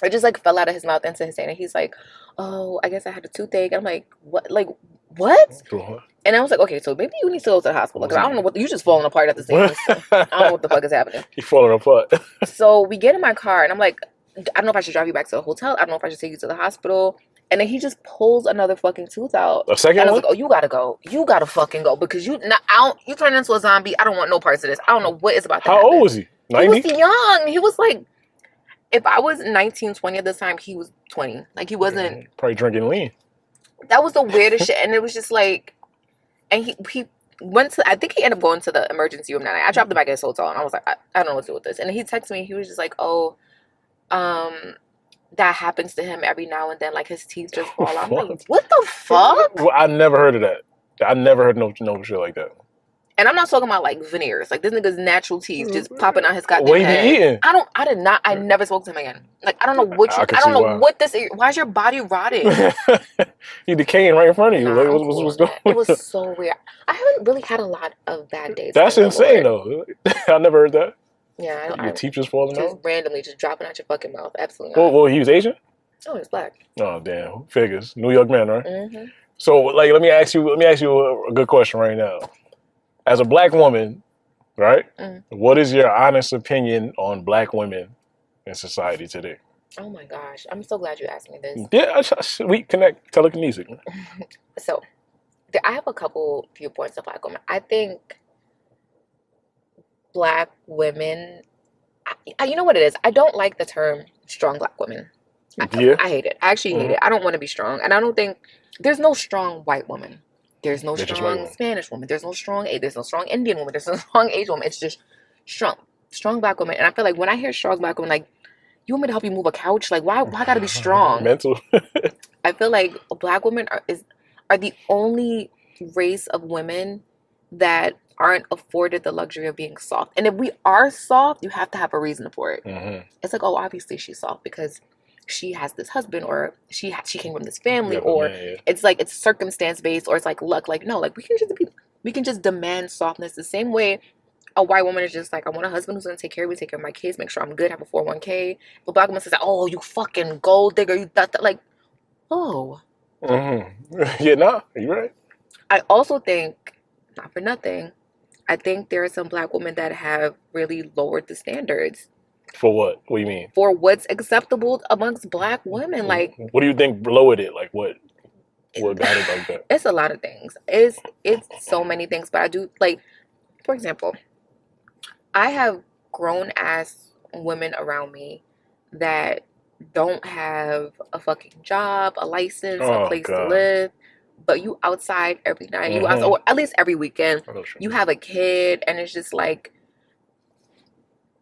it just like fell out of his mouth into his hand, and he's like, oh, I guess I had a toothache. I'm like, what, like what? And I was like, okay, so maybe you need to go to the hospital because I don't know what, you just falling apart at the same time. I don't know what the fuck is happening. You're falling apart. So we get in my car, and I'm like, I don't know if I should drive you back to the hotel. I don't know if I should take you to the hospital. And then he just pulls another fucking tooth out. A second and I was one? like, oh, you gotta go. You gotta fucking go because you turn into a zombie. I don't want no parts of this. I don't know what is about to happen. How old was he? 90? He was young. He was like, if I was 19, 20 at this time, he was 20. Like, he wasn't. Probably drinking lean. That was the weirdest shit. And it was just like, and he went to, I think he ended up going to the emergency room that night. I dropped him back at his hotel, and I was like, I don't know what to do with this. And he texted me. He was just like, oh, that happens to him every now and then. Like, his teeth just fall out. I'm like, what the fuck? Well, I never heard of that. I never heard no shit like that. And I'm not talking about like veneers. Like, this nigga's natural teeth just popping out his goddamn What he head. be eating? I never spoke to him again. Like, I don't know what I don't know what this is. Why is your body rotting? He decaying right in front of you. Nah, like, what's going on? It was so weird. I haven't really had a lot of bad days. That's insane, though. I never heard that. Yeah, your teeth just falling out? Just randomly just dropping out your fucking mouth. Absolutely not. Well, he was Asian? Oh, he was black. Oh, damn. Figures. New York man, right? Mm-hmm. So, like, let me ask you a good question right now. As a black woman, right? What is your honest opinion on black women in society today? Oh my gosh, I'm so glad you asked me this. Yeah, we connect telekinetic. So, I have a couple viewpoints of black women. I think black women, you know what it is? I don't like the term strong black women. I hate it. I actually hate it. I don't want to be strong. And I don't think, there's no strong white woman. There's no strong Spanish woman. There's no strong Indian woman. There's no strong Asian woman. It's just strong black woman. And I feel like when I hear strong black woman, like, you want me to help you move a couch? Like, why gotta be strong? Mental. I feel like black women are the only race of women that aren't afforded the luxury of being soft. And if we are soft, you have to have a reason for it. It's like, oh, obviously she's soft because she has this husband, or she came from this family, or it's like it's circumstance based, or it's like luck. Like, no, like we can just demand softness the same way a white woman is just like, I want a husband who's gonna take care of me, take care of my kids, make sure I'm good, have a 401k. But black woman says, oh, you fucking gold digger, you that like, oh. Yeah, no, you're right. I also think, not for nothing, I think there are some black women that have really lowered the standards. For what? What do you mean? For what's acceptable amongst black women. Like, what do you think lowered it? Like, what got it like that? It's a lot of things. It's so many things. But I do, like, for example, I have grown ass women around me that don't have a fucking job, a license, a place to live. But you outside every night, you outside, or at least every weekend. You have a kid, and it's just like,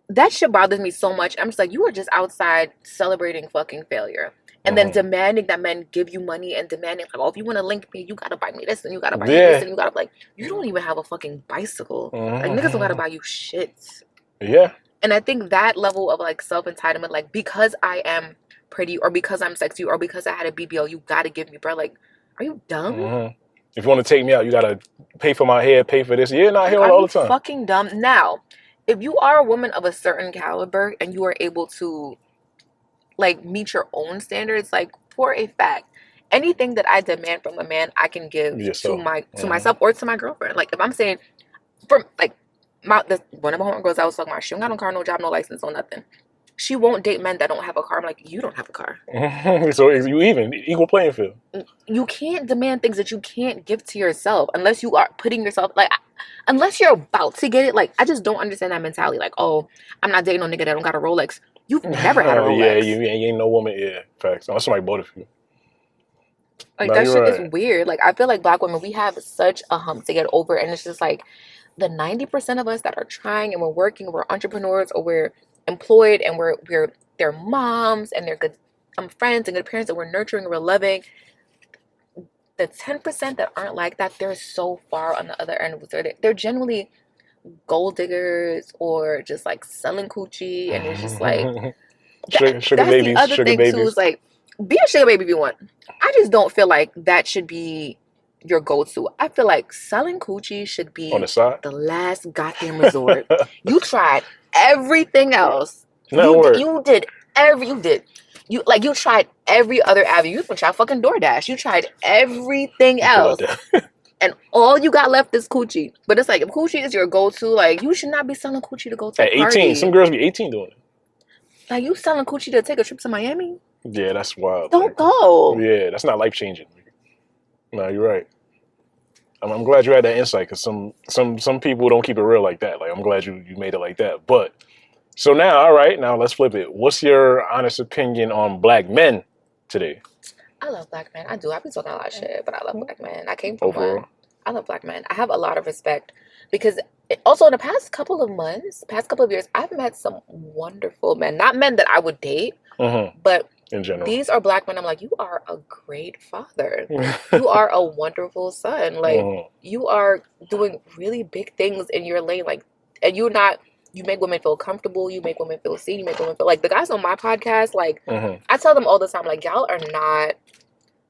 that shit bothers me so much. I'm just like, you are just outside celebrating fucking failure. And then demanding that men give you money, and demanding, like, oh, if you want to link me, you got to buy me this, and you got to buy me this, and you got to, like, you don't even have a fucking bicycle. Like, niggas don't got to buy you shit. Yeah. And I think that level of, like, self-entitlement, like, because I am pretty, or because I'm sexy, or because I had a BBL, you got to give me, bro. Like, are you dumb? If you want to take me out, you gotta pay for my hair, pay for this. Yeah, I hear it all the time. Fucking dumb. Now, if you are a woman of a certain caliber and you are able to like meet your own standards, like for a fact, anything that I demand from a man, I can give to myself or to my girlfriend. Like if I'm saying, from like one of my homegirls I was talking about, she don't got no car, no job, no license, no nothing. She won't date men that don't have a car. I'm like, you don't have a car. So you equal playing field. You can't demand things that you can't give to yourself unless you are putting yourself, like, unless you're about to get it. Like, I just don't understand that mentality. Like, oh, I'm not dating no nigga that don't got a Rolex. You've never had a Rolex. Yeah, you ain't no woman. Yeah, facts. Unless somebody bought it for you. Like, that shit is weird. Like, I feel like Black women, we have such a hump to get over. And it's just like the 90% of us that are trying and we're working, we're entrepreneurs, or we're employed and we're their moms and they're good friends and good parents that we're nurturing and we're loving. The 10% that aren't like that, they're so far on the other end. They're generally gold diggers or just like selling coochie, and it's just like sugar babies. The other thing too is like, be a sugar baby if you want. I just don't feel like that should be your go-to. I feel like selling coochie should be on the side, the last goddamn resort. You tried everything else. You tried every other avenue. You tried fucking DoorDash. You tried everything else. And all you got left is coochie. But it's like, if coochie is your go-to, like, you should not be selling coochie to go to a party. 18. Some girls be 18 doing it. Like, you selling coochie to take a trip to Miami? Yeah, that's wild. Don't go. Yeah, that's not life-changing. No, you're right. I'm glad you had that insight, because some people don't keep it real like that. Like, I'm glad you made it like that. But, so now, all right, now let's flip it. What's your honest opinion on Black men today? I love Black men. I do. I be talking a lot of shit, but I love Black men. I came from one. I love Black men. I have a lot of respect because also in the past couple of years, I've met some wonderful men. Not men that I would date, but in general, these are Black men. I'm like, you are a great father. You are a wonderful son. Like, you are doing really big things in your lane. Like, and you make women feel comfortable. You make women feel seen. You make women feel like the guys on my podcast. Like, I tell them all the time, like, y'all are not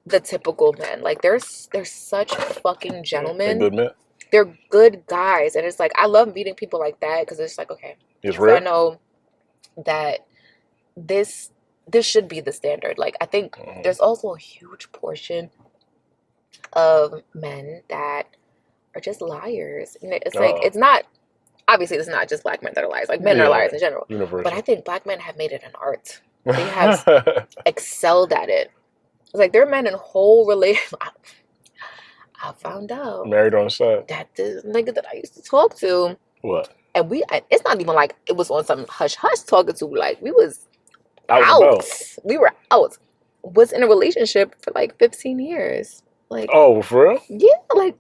the typical men. Like, they're such fucking gentlemen. They're good men. They're good guys, and it's like, I love meeting people like that because it's like, okay, it's real. I know that this should be the standard. Like, I think there's also a huge portion of men that are just liars. And it's like, it's not, obviously it's not just Black men that are liars. Like, men are liars in general. Universal. But I think Black men have made it an art. They have excelled at it. It's like, there are men in whole relations. I found out. Married on the side. That this nigga that I used to talk to. What? And it's not even like it was on some hush-hush talking to. Like, we was out. We were out. Was in a relationship for like 15 years. Like, oh, for real? Yeah, like,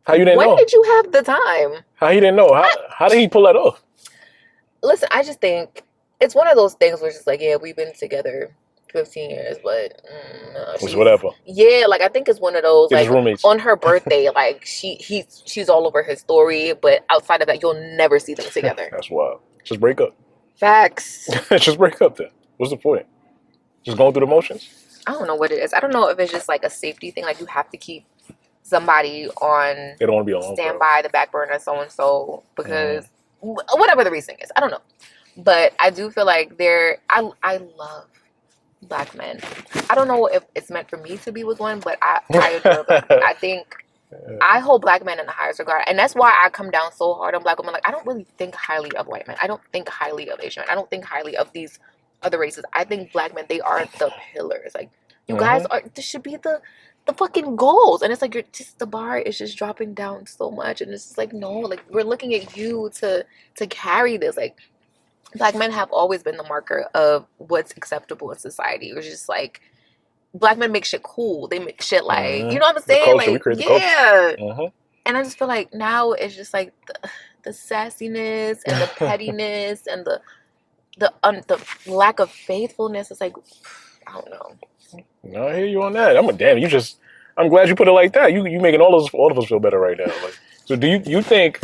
how you didn't know? When did you have the time? How he didn't know? How did he pull that off? Listen, I just think it's one of those things where it's just like, yeah, we've been together 15 years, but no, it's whatever. Yeah, like, I think it's one of those, like, roommates. On her birthday, like, she's all over his story, but outside of that, you'll never see them together. That's wild. Just break up. Facts. Just break up then. What's the point? Just going through the motions? I don't know what it is. I don't know if it's just like a safety thing, like you have to keep somebody on, they don't want to be on standby, the back burner, so and so, because whatever the reason is, I don't know. But I do feel like I love Black men. I don't know if it's meant for me to be with one, but I adore Black men. I think I hold Black men in the highest regard, and that's why I come down so hard on Black women. Like, I don't really think highly of white men. I don't think highly of Asian men. I don't think highly of these other races. I think Black men, they are the pillars. Like, you guys are. This should be the fucking goals, and it's like the bar is just dropping down so much, and it's just like, no, like, we're looking at you to carry this. Like, Black men have always been the marker of what's acceptable in society. It was just like, Black men make shit cool. They make shit like, you know what I'm saying? Like, yeah. And I just feel like now it's just like the sassiness and the pettiness and the lack of faithfulness. It's like, I don't know. No, I hear you on that. I'm glad you put it like that. You making all of us feel better right now. Like, so do you think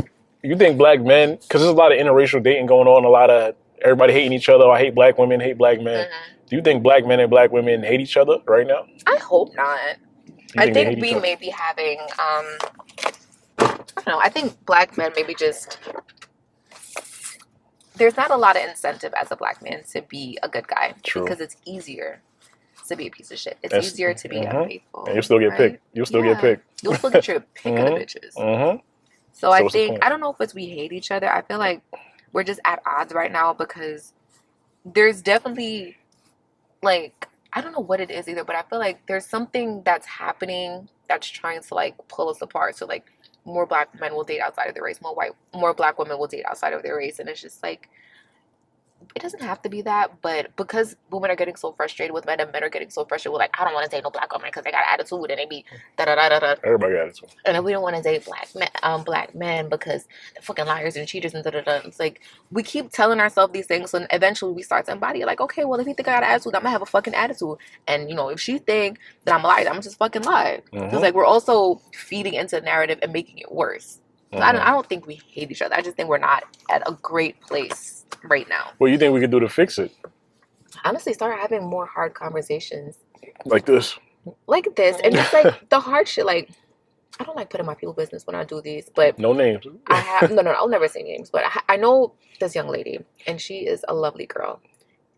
Black men, because there's a lot of interracial dating going on, a lot of everybody hating each other. I hate Black women, hate Black men. Do you think Black men and Black women hate each other right now? I hope not. I think we may be having, I don't know, I think black men maybe just, there's not a lot of incentive as a black man to be a good guy. True. Because it's easier to be a piece of shit. It's easier to be unfaithful. And you still get picked. You'll still get picked. You'll still get your pick of the bitches. So I think, I don't know if it's we hate each other. I feel like we're just at odds right now because there's definitely, like, I don't know what it is either, but I feel like there's something that's happening that's trying to, like, pull us apart. So, like, more black men will date outside of their race. More black women will date outside of their race. And it's just, like, it doesn't have to be that, but because women are getting so frustrated with men and men are getting so frustrated with, like, I don't want to date no black woman because they got attitude and they be da-da-da-da-da. Everybody got attitude. And then we don't want to date black men because they're fucking liars and cheaters and da-da-da. It's like, we keep telling ourselves these things and eventually we start to embody it. Like, okay, well, if you think I got an attitude, I'm going to have a fucking attitude. And, you know, if she think that I'm a liar, I'm going to just fucking lie. So it's like, we're also feeding into the narrative and making it worse. So I don't think we hate each other. I just think we're not at a great place right now. What do you think we could do to fix it? Honestly, start having more hard conversations. Like this? Like this. And just like the hard shit, like, I don't like putting my people business when I do these, but... No names. No, I'll never say names, but I know this young lady, and she is a lovely girl.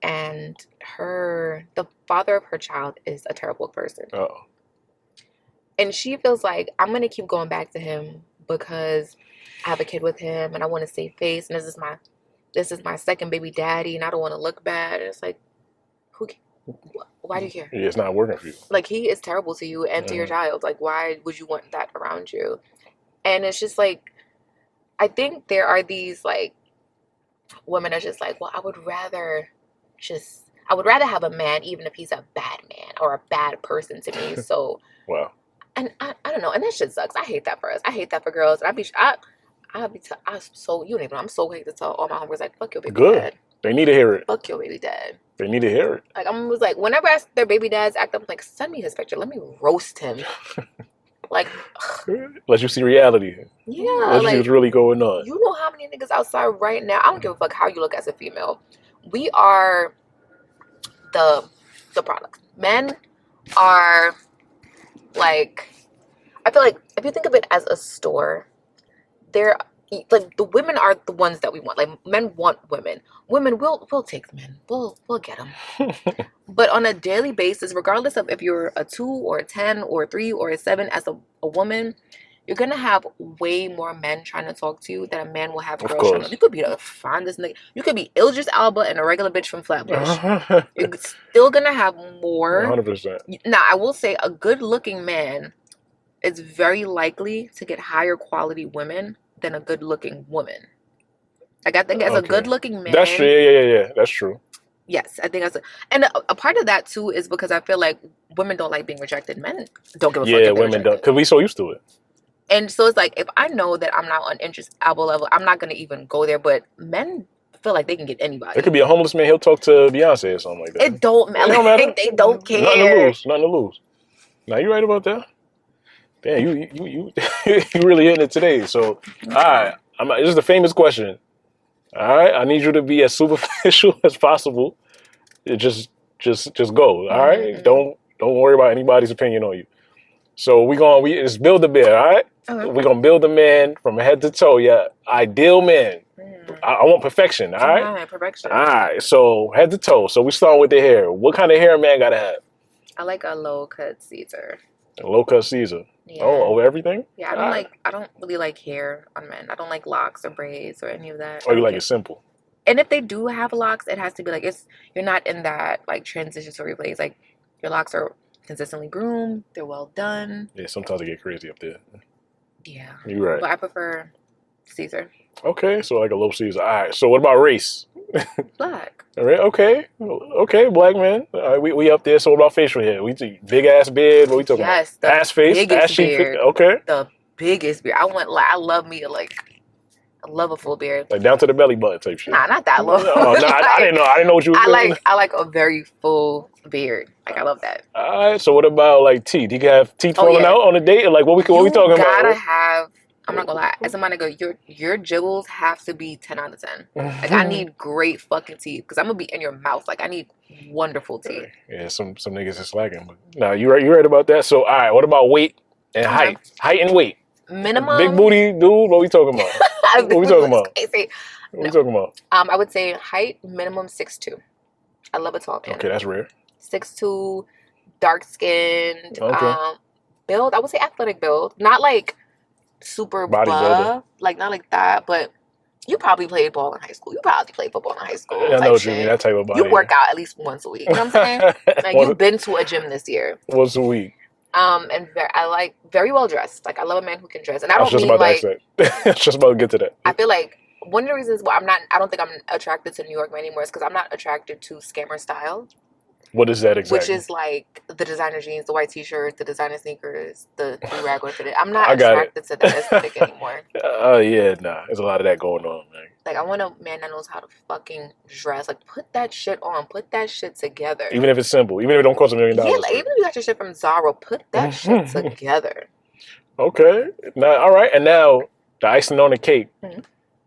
And the father of her child is a terrible person. Uh-oh. And she feels like, I'm going to keep going back to him because I have a kid with him and I want to save face and this is my second baby daddy and I don't want to look bad. And it's like, why do you care? Yeah, it's not working for you. Like, he is terrible to you and to your child. Like, why would you want that around you? And it's just like, I think there are these like women are just like, well, I would rather have a man even if he's a bad man or a bad person to me. So wow. And I don't know, and that shit sucks. I hate that for us. I hate that for girls. I'm so, you don't even know, I'm so quick to tell all my homies, like, fuck your baby dad. They need to hear it. Fuck your baby dad. They need to hear it. Like, I'm always like, whenever their baby dads act up, I'm like, send me his picture. Let me roast him. Like, let you see reality. Yeah. Let you see what's really going on. You know how many niggas outside right now, I don't give a fuck how you look as a female. We are the product. Men are... Like, I feel like if you think of it as a store, they're like the women are the ones that we want. Like, men want women. Women we'll take men. We'll get them. But on a daily basis, regardless of if you're a 2 or a 10 or a 3 or a 7 as a woman, you're gonna have way more men trying to talk to you than a man will have girls trying to. You could be the fondest nigga. You could be Idris Elba and a regular bitch from Flatbush. You're still gonna have more. 100%. Now, I will say a good-looking man is very likely to get higher quality women than a good-looking woman. Like, I think as a good-looking man... That's true. Yeah. That's true. Yes, I think that's... And a part of that, too, is because I feel like women don't like being rejected. Men don't give a fuck if they're women don't. Because we so used to it. And so it's like, if I know that I'm not on interest elbow level, I'm not going to even go there. But men feel like they can get anybody. It could be a homeless man. He'll talk to Beyonce or something like that. It don't matter. They don't care. Nothing to lose. Now, you're right about that. Damn, you really hitting it today. So, all right. This is the famous question. All right. I need you to be as superficial as possible. Just go. All right. Don't worry about anybody's opinion on you. So it's build a bear, all right? We're going to build a man from head to toe, yeah. Ideal man. I want perfection, all right? Perfection. All right, so head to toe. So we start with the hair. What kind of hair a man got to have? I like a low-cut Caesar. A low-cut Caesar? Yeah. Oh, over everything? Yeah, I don't really like hair on men. I don't like locks or braids or any of that. Oh, you like it simple? And if they do have locks, it has to be like, you're not in that, like, transitory phase. Like, your locks are consistently groomed, they're well done. Yeah, sometimes they get crazy up there. Yeah. You're right. But I prefer Caesar. Okay, so like a low Caesar. All right, so what about race? Black. All right, okay, black man. All right, we up there. So what about facial hair? We big ass beard. What we talking about? Ass face, ass cheek. Okay. The biggest beard. I love me I love a full beard. Like down to the belly button type shit. Nah, not that low. Oh, no, I didn't know. I didn't know what you were doing. I like a very full beard. Like, I love that. All right. So what about like teeth? You can have teeth falling out on a date? Like what we talking about? You gotta have I'm not gonna lie. As a man, your jiggles have to be 10 out of 10. Like, I need great fucking teeth because I'm gonna be in your mouth. Like, I need wonderful teeth. Yeah, some niggas is slacking, but nah, you right about that. So, all right, what about weight and height? Height and weight. Minimum. Big booty dude. What we talking about? What we talking about? What we talking about? I would say height minimum 6'2". I love a tall man. Okay, that's rare. 6'2", dark skinned. Okay. Build. I would say athletic build. Not like super buff, like not like that, but you probably played ball in high school. You probably played football in high school. I know what you mean. That type of body. You work out at least once a week. You know what I'm saying? Like, you've been to a gym this year. Once a week. And I like very well dressed. Like, I love a man who can dress, and I don't mean like. I was just about to get to that. I feel like one of the reasons why I don't think I'm attracted to New York men anymore is because I'm not attracted to scammer style. What is that exactly? Which is like the designer jeans, the white t-shirts, the designer sneakers, the rag fitted. I'm not attracted to that aesthetic anymore. Yeah, nah. There's a lot of that going on, man. Like, I want a man that knows how to fucking dress. Like, put that shit on. Put that shit together. Even if it's simple. Even if it don't cost $1 million. Yeah, like, even if you got your shit from Zara, put that shit together. Okay. Now, all right. And now, the icing on the cake. Mm-hmm.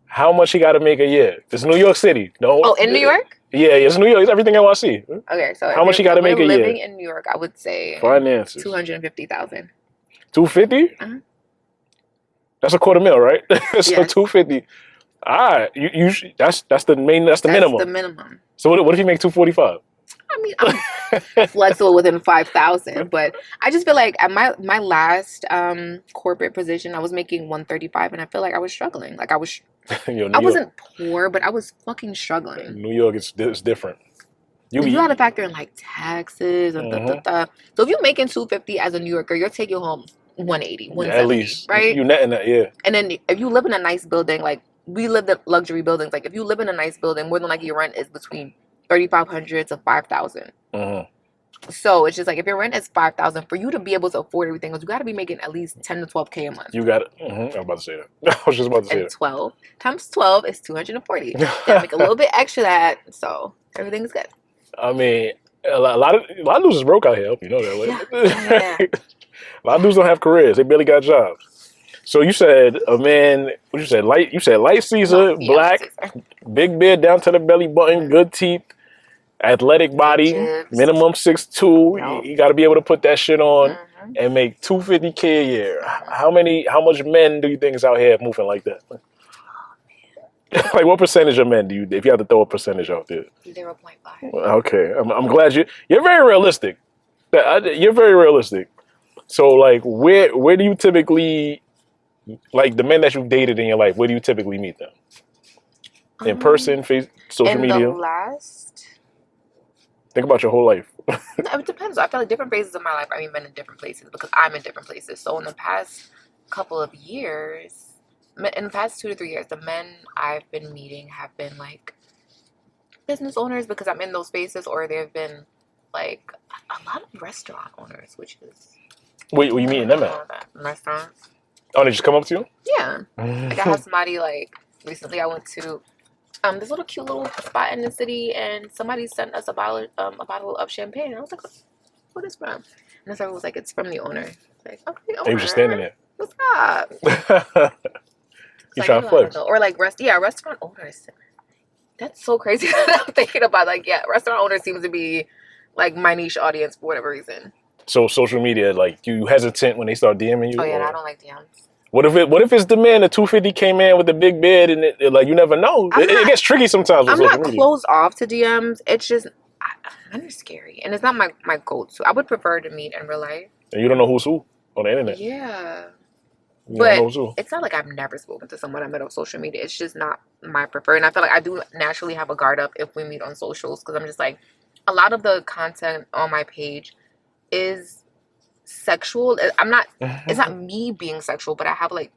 How much he got to make a year? It's New York City. No. Oh, in New York? Yeah, it's New York. It's everything NYC. Okay, so how much you got to make a year? Living in New York, I would say finances. $250,000. $250,000? That's $250,000, right? So yes. $250,000. All right, you that's the minimum. That's the minimum. So what if you make $245,000? I mean, I'm flexible within 5,000, but I just feel like at my last corporate position, I was making $135,000, and I feel like I was struggling. Like, I wasn't poor, but I was fucking struggling. New York is different. You got to factor in like taxes and So if you're making $250,000 as a New Yorker, you're taking home $180,000, $170,000, at least, right? You netting that, yeah. And then if you live in a nice building, like we lived in luxury buildings, like if you live in a nice building, more than likely your rent is between $3,500 to $5,000. So it's just like, if your rent is $5,000, for you to be able to afford everything else, you got to be making at least $10,000 to $12,000 a month. You got it. I was about to say that. I was just about to say that. 12 times 12 is $240. Gotta make a little bit extra that, so everything's good. I mean, a lot of dudes is broke out here. You know that way. Yeah. A lot of dudes don't have careers. They barely got jobs. So you said a man. What you said? Light. You said light Caesar, black, big beard down to the belly button, good teeth, athletic body, minimum 6'2". You got to be able to put that shit on and make $250,000 a year. How much men do you think is out here moving like that? Like, what percentage of men do you, if you had to throw a percentage out there? 0.5. Okay, I'm glad you're very realistic. You're very realistic. So, like, where do you typically, like, the men that you've dated in your life, where do you typically meet them? In person, social media? Think about your whole life. It depends. I feel like different phases of my life, I meet men in different places because I'm in different places. So in the past couple of years, in the past 2 to 3 years, the men I've been meeting have been like business owners because I'm in those spaces, or they've been like a lot of restaurant owners, which is... Wait, you meeting them at? Restaurants. Oh, they just come up to you? Yeah. Like, I had somebody, like, recently I went to this little cute little spot in the city, and somebody sent us a bottle of champagne, and I was like, what is from? And the server was like, it's from the owner. Like, okay, owner. They were just standing there. What's up? You trying to flex? Or like restaurant owners. That's so crazy. I'm thinking about, like, restaurant owners seems to be like my niche audience for whatever reason. So social media, like, you hesitant when they start DMing you? Oh yeah, I don't like DMs. What if it's the man, the $250,000 man with the big bed, and it, like, you never know. It gets tricky sometimes. I'm not closed off to DMs. It's just kind of scary, and it's not my go-to. I would prefer to meet in real life. And you don't know who's who on the internet. Yeah. But it's not like I've never spoken to someone I met on social media. It's just not my preferred. And I feel like I do naturally have a guard up if we meet on socials, because I'm just like, a lot of the content on my page is sexual. It's not me being sexual, but I have like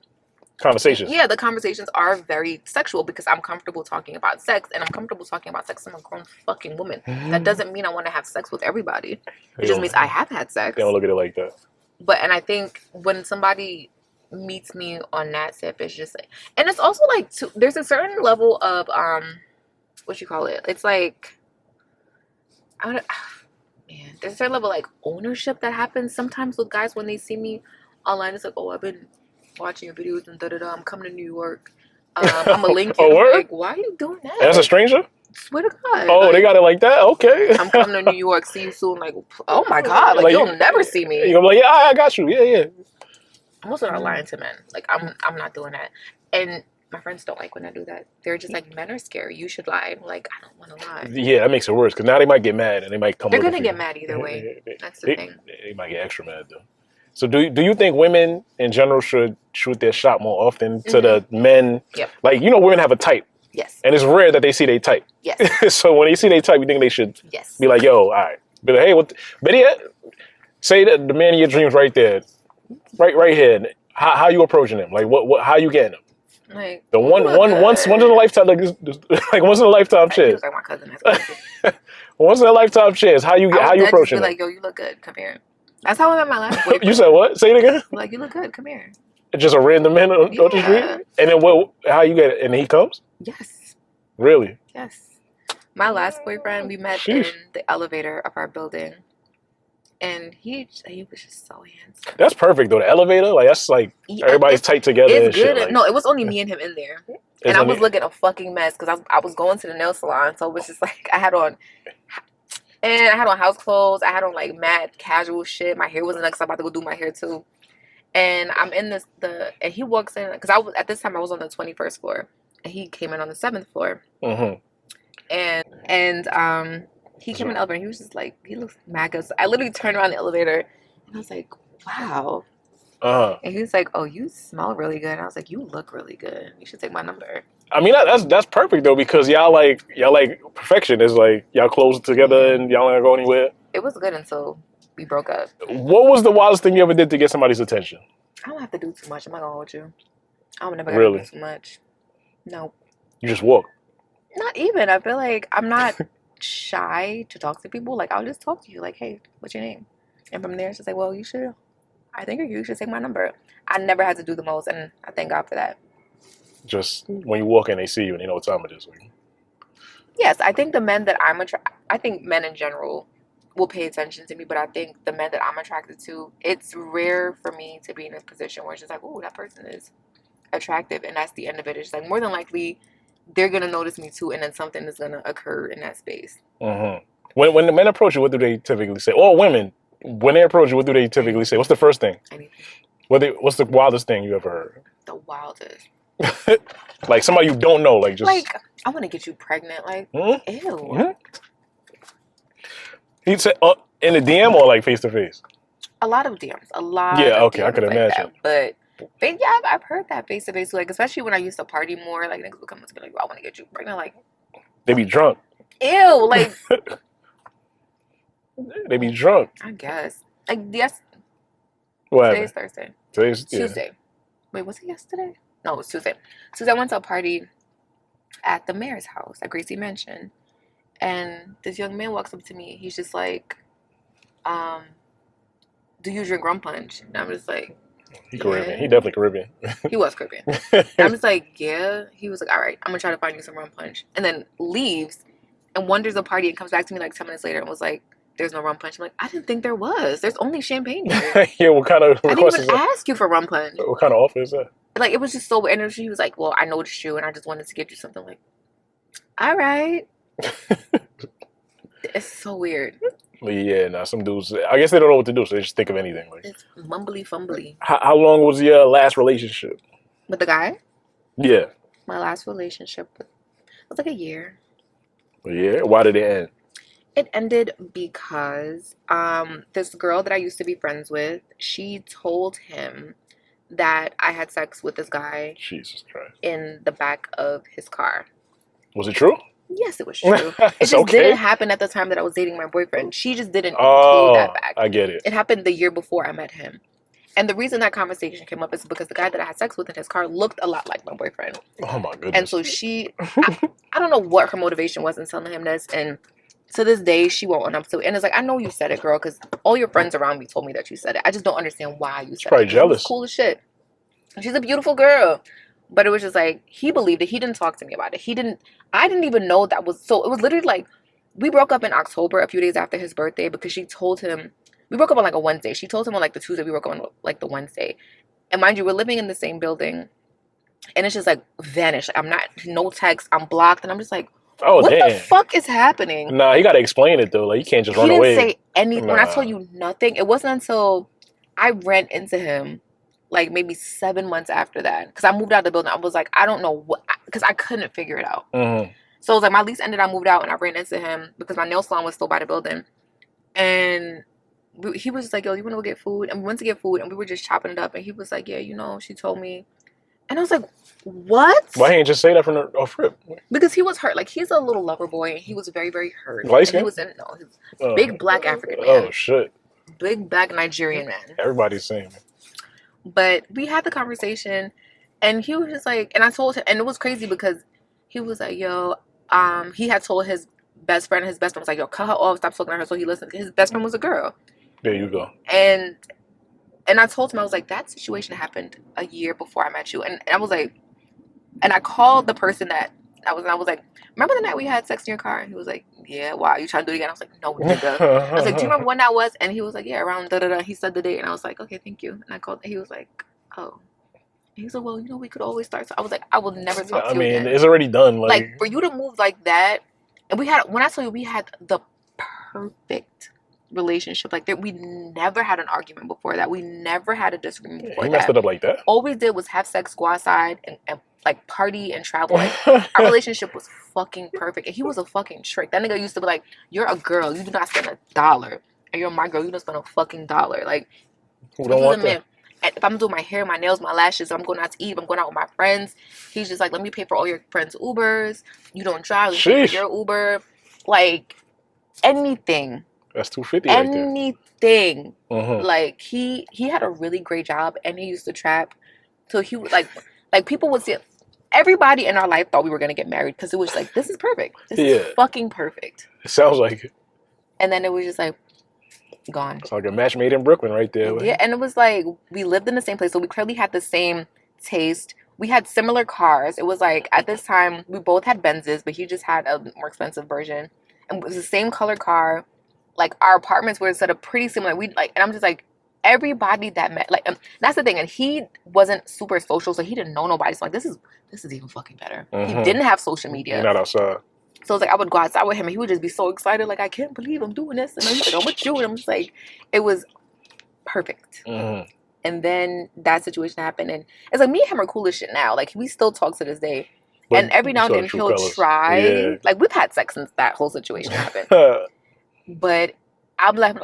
conversations. Yeah, the conversations are very sexual because I'm comfortable talking about sex, and I'm comfortable talking about sex. I'm a grown fucking woman. That doesn't mean I want to have sex with everybody. It just means I have had sex. They don't look at it like that. And I think when somebody meets me on that tip, it's just like, and it's also like, there's a certain level of what you call it? It's like, there's a certain level of like ownership that happens sometimes with guys when they see me online. It's like, oh, I've been watching your videos and da-da-da. I'm coming to New York. I'm a link you. Oh, word? Like, why are you doing that? That's a stranger? Swear to God. Oh, like, they got it like that? Okay. I'm coming to New York. See you soon. Like, oh my God. Like you'll never see me. You're like, yeah, I got you. Yeah. I'm also not lying to men. Like, I'm not doing that. And my friends don't like when I do that. They're just like, men are scary. You should lie. I'm like, I don't want to lie. Yeah, that makes it worse because now they might get mad and they might come. They're gonna get mad either way. That's the thing. They might get extra mad though. So do you think women in general should shoot their shot more often to the men? Yep. Like, women have a type. Yes. And it's rare that they see they type. Yes. So when they see they type, you think they should yes. be like, yo, all right. Be like, hey, what? But yeah, say that the man of your dreams right there, right here. How you approaching him? Like, what? How you getting him? Like the once in a lifetime, like once in a lifetime chance. Like my cousin. That's crazy. Once in a lifetime chance. How you approaching him? Like, yo, you look good. Come here. That's how I met my last boyfriend. You said what? Say it again. Like, you look good. Come here. Just a random man on the street, and then what? How you get it? And he comes? Yes. Really? Yes. My last boyfriend, we met in the elevator of our building, and he was just so handsome. That's perfect though. The elevator, like that's like everybody's tight together. It's and good. Shit, like, no, it was only me and him in there, and I was looking a fucking mess because I was going to the nail salon, so it was just like I had on house clothes. I had on like mad casual shit. My hair wasn't done because I'm about to go do my hair too. And I'm in and he walks in because at this time I was on the 21st floor, and he came in on the 7th floor. Mm-hmm. And he came in the elevator. And he was just like, he looks mad good. So I literally turned around the elevator, and I was like, wow. And he was like, oh, you smell really good. And I was like, you look really good. You should take my number. I mean, that's perfect though, because y'all like perfection. It's like y'all close together and y'all ain't go anywhere. It was good until we broke up. What was the wildest thing you ever did to get somebody's attention? I don't have to do too much. I'm not gonna hold you. I'm never gonna do too much. No. You just walk. Not even. I feel like I'm not shy to talk to people. Like, I'll just talk to you. Like, hey, what's your name? And from there, it's just like, well, I think you should take my number. I never had to do the most, and I thank God for that. Just when you walk in, they see you and they know what time it is. Yes, I think the men that I think men in general will pay attention to me, but I think the men that I'm attracted to, it's rare for me to be in this position where it's just like, oh, that person is attractive, and that's the end of it. It's like more than likely they're gonna notice me too, and then something is gonna occur in that space. Mm-hmm. When the men approach you, what do they typically say? Or women, when they approach you, what do they typically say? What's the first thing? Anything. What's the wildest thing you ever heard? The wildest. Like somebody you don't know, like just like I want to get you pregnant. Like, ew. Mm-hmm. He said in the DM or like face to face? A lot of DMs. A lot. Yeah, of okay, DMs I could like imagine. That. But yeah, I've heard that face to face. Like, especially when I used to party more. Like, niggas would come and be like, I want to get you pregnant. Like, they be drunk. Ew. Like, they be drunk. I guess. Like, yes. What Today's Thursday. Today's Tuesday. Wait, was it yesterday? No, it was Tuesday. Tuesday, I went to a party at the mayor's house at Gracie Mansion, and this young man walks up to me. He's just like, "Do you drink rum punch?" And I'm just like, "He Caribbean. He definitely Caribbean." He was Caribbean. I'm just like, "Yeah." He was like, "All right, I'm gonna try to find you some rum punch," and then leaves and wanders the party and comes back to me like 10 minutes later and was like, "There's no rum punch." I'm like, "I didn't think there was. There's only champagne here." Yeah, what kind of I didn't even ask you for rum punch. What kind of offer is that? Like, it was just so weird. And he was like, well, I noticed you, and I just wanted to get you something. Like, all right. It's so weird. Yeah, nah, some dudes, I guess they don't know what to do, so they just think of anything. Like, it's mumbly fumbly. How long was your last relationship? With the guy? Yeah. My last relationship was like a year. Yeah? Why did it end? It ended because this girl that I used to be friends with, she told him that I had sex with this guy. Jesus Christ. In the back of his car. Was it true? Yes, it was true. It just didn't happen at the time that I was dating my boyfriend. She just didn't include that back. I get it. It happened the year before I met him. And the reason that conversation came up is because the guy that I had sex with in his car looked a lot like my boyfriend. Oh my goodness. And so I don't know what her motivation was in telling him this. And to this day, she won't own up to it. And it's like, I know you said it, girl, because all your friends around me told me that you said it. I just don't understand why you said it. She's probably jealous. It was cool as shit. She's a beautiful girl. But it was just like, he believed it. He didn't talk to me about it. I didn't even know that was, so it was literally like, we broke up in October, a few days after his birthday, because she told him, we broke up on like a Wednesday. She told him on like the Tuesday, we broke up on like the Wednesday. And mind you, we're living in the same building. And it's just like vanished. I'm not, no text, I'm blocked. And I'm just like, Oh, what damn. the fuck is happening? Nah, he got to explain it, though. Like, you can't just run away. He didn't say anything. Nah. When I told you nothing, it wasn't until I ran into him like maybe 7 months after that. Because I moved out of the building. I was like, I don't know what, because I couldn't figure it out. Mm-hmm. So it was like my lease ended, I moved out, and I ran into him because my nail salon was still by the building. And he was just like, yo, you want to go get food? And we went to get food, and we were just chopping it up. And he was like, yeah, you know, she told me. And I was like, what? Why he ain't just say that from the off rip? Because he was hurt. Like, he's a little lover boy, and he was very, very hurt. Light skin? He was big black African man. Oh, shit. Big black Nigerian man. Everybody's saying it. But we had the conversation, and he was just like, and I told him, and it was crazy because he was like, yo, he had told his best friend was like, yo, cut her off, stop talking to her. So he listened. His best friend was a girl. There you go. And I told him, I was like, that situation happened a year before I met you. And I was like, and I called the person that I was like, remember the night we had sex in your car? And he was like, yeah, why? You trying to do it again? I was like, no, nigga. I was like, do you remember when that was? And he was like, yeah, around da-da-da. He said the date. And I was like, okay, thank you. And I called, and he was like, oh. And he was like, well, you know, we could always start. So I was like, I will never talk to you again. It's already done. Like, for you to move like that, and when I tell you, we had the perfect relationship. Like, we never had an argument before that. We never had a disagreement before that. He messed it up like that. All we did was have sex, go outside, and like party and travel. Like, our relationship was fucking perfect. And he was a fucking trick. That nigga used to be like, you're a girl, you do not spend $1. And you're my girl, you don't spend a fucking $1. Like, who don't want that? If I'm doing my hair, my nails, my lashes, I'm going out to eat, I'm going out with my friends, he's just like, let me pay for all your friends' Ubers. You don't drive, let me pay for your Uber. Like, anything. That's $250 anything. Right there. Like, he had a really great job, and he used to trap. So he would like people would see, everybody in our life thought we were gonna get married because it was like, this is perfect. This is fucking perfect. It sounds like it. And then it was just like gone. It's like a match made in Brooklyn right there. Like. Yeah, and it was like we lived in the same place, so we clearly had the same taste. We had similar cars. It was like at this time we both had Benzes, but he just had a more expensive version. And it was the same color car. Like, our apartments were set up pretty similar. We like, and I'm just like, everybody that met, like, that's the thing. And he wasn't super social, so he didn't know nobody. So like, this is even fucking better. He didn't have social media. You're not outside. So it's like, I would go outside with him, and he would just be so excited, like, I can't believe I'm doing this. And he's like, I'm with you. And I'm just like, it was perfect. And then that situation happened, and it's like, me and him are cool as shit now. Like, we still talk to this day. But and every now and then he'll try. Yeah. Like, we've had sex since that whole situation happened. But I'm like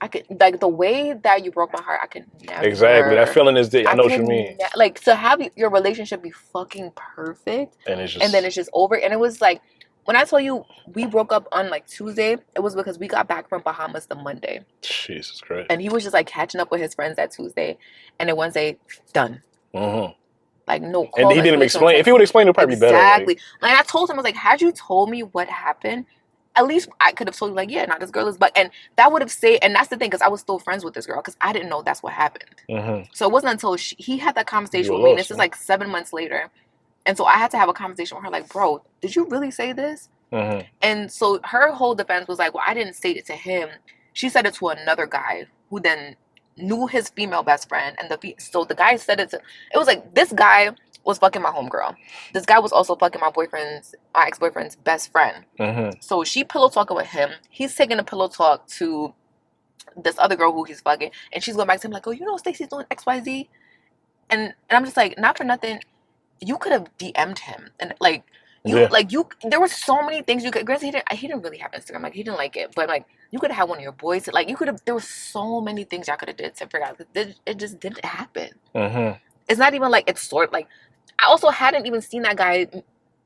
I could, like, the way that you broke my heart, I could never. Exactly. That feeling is I know what you mean. Like, to have your relationship be fucking perfect, and then it's just over. And it was like, when I tell you we broke up on like Tuesday, it was because we got back from Bahamas the Monday. Jesus Christ. And he was just like catching up with his friends that Tuesday, and then Wednesday, done. Like, no call. And he didn't explain. If he would explain, it would probably be better. Exactly. Like, I told him, I was like, had you told me what happened, at least I could have told you, like, yeah, no, this girl is, and that would have saved, and that's the thing, because I was still friends with this girl, because I didn't know that's what happened. So it wasn't until he had that conversation with me, and this is like 7 months later, and so I had to have a conversation with her, like, bro, did you really say this? And so her whole defense was like, well, I didn't say it to him. She said it to another guy who then knew his female best friend, and so the guy said it to, it was like, this guy was fucking my homegirl. This guy was also fucking my ex-boyfriend's best friend. So she pillow talking with him. He's taking a pillow talk to this other girl who he's fucking, and she's going back to him like, oh, you know, Stacy's doing XYZ. And I'm just like, not for nothing, you could have DM'd him, and like, there were so many things you could. Granted, he didn't really have Instagram. Like, he didn't like it, but like, you could have had one of your boys. Like, you could have. There were so many things y'all could have did to figure out. It just didn't happen. It's not even like it's sort like. I also hadn't even seen that guy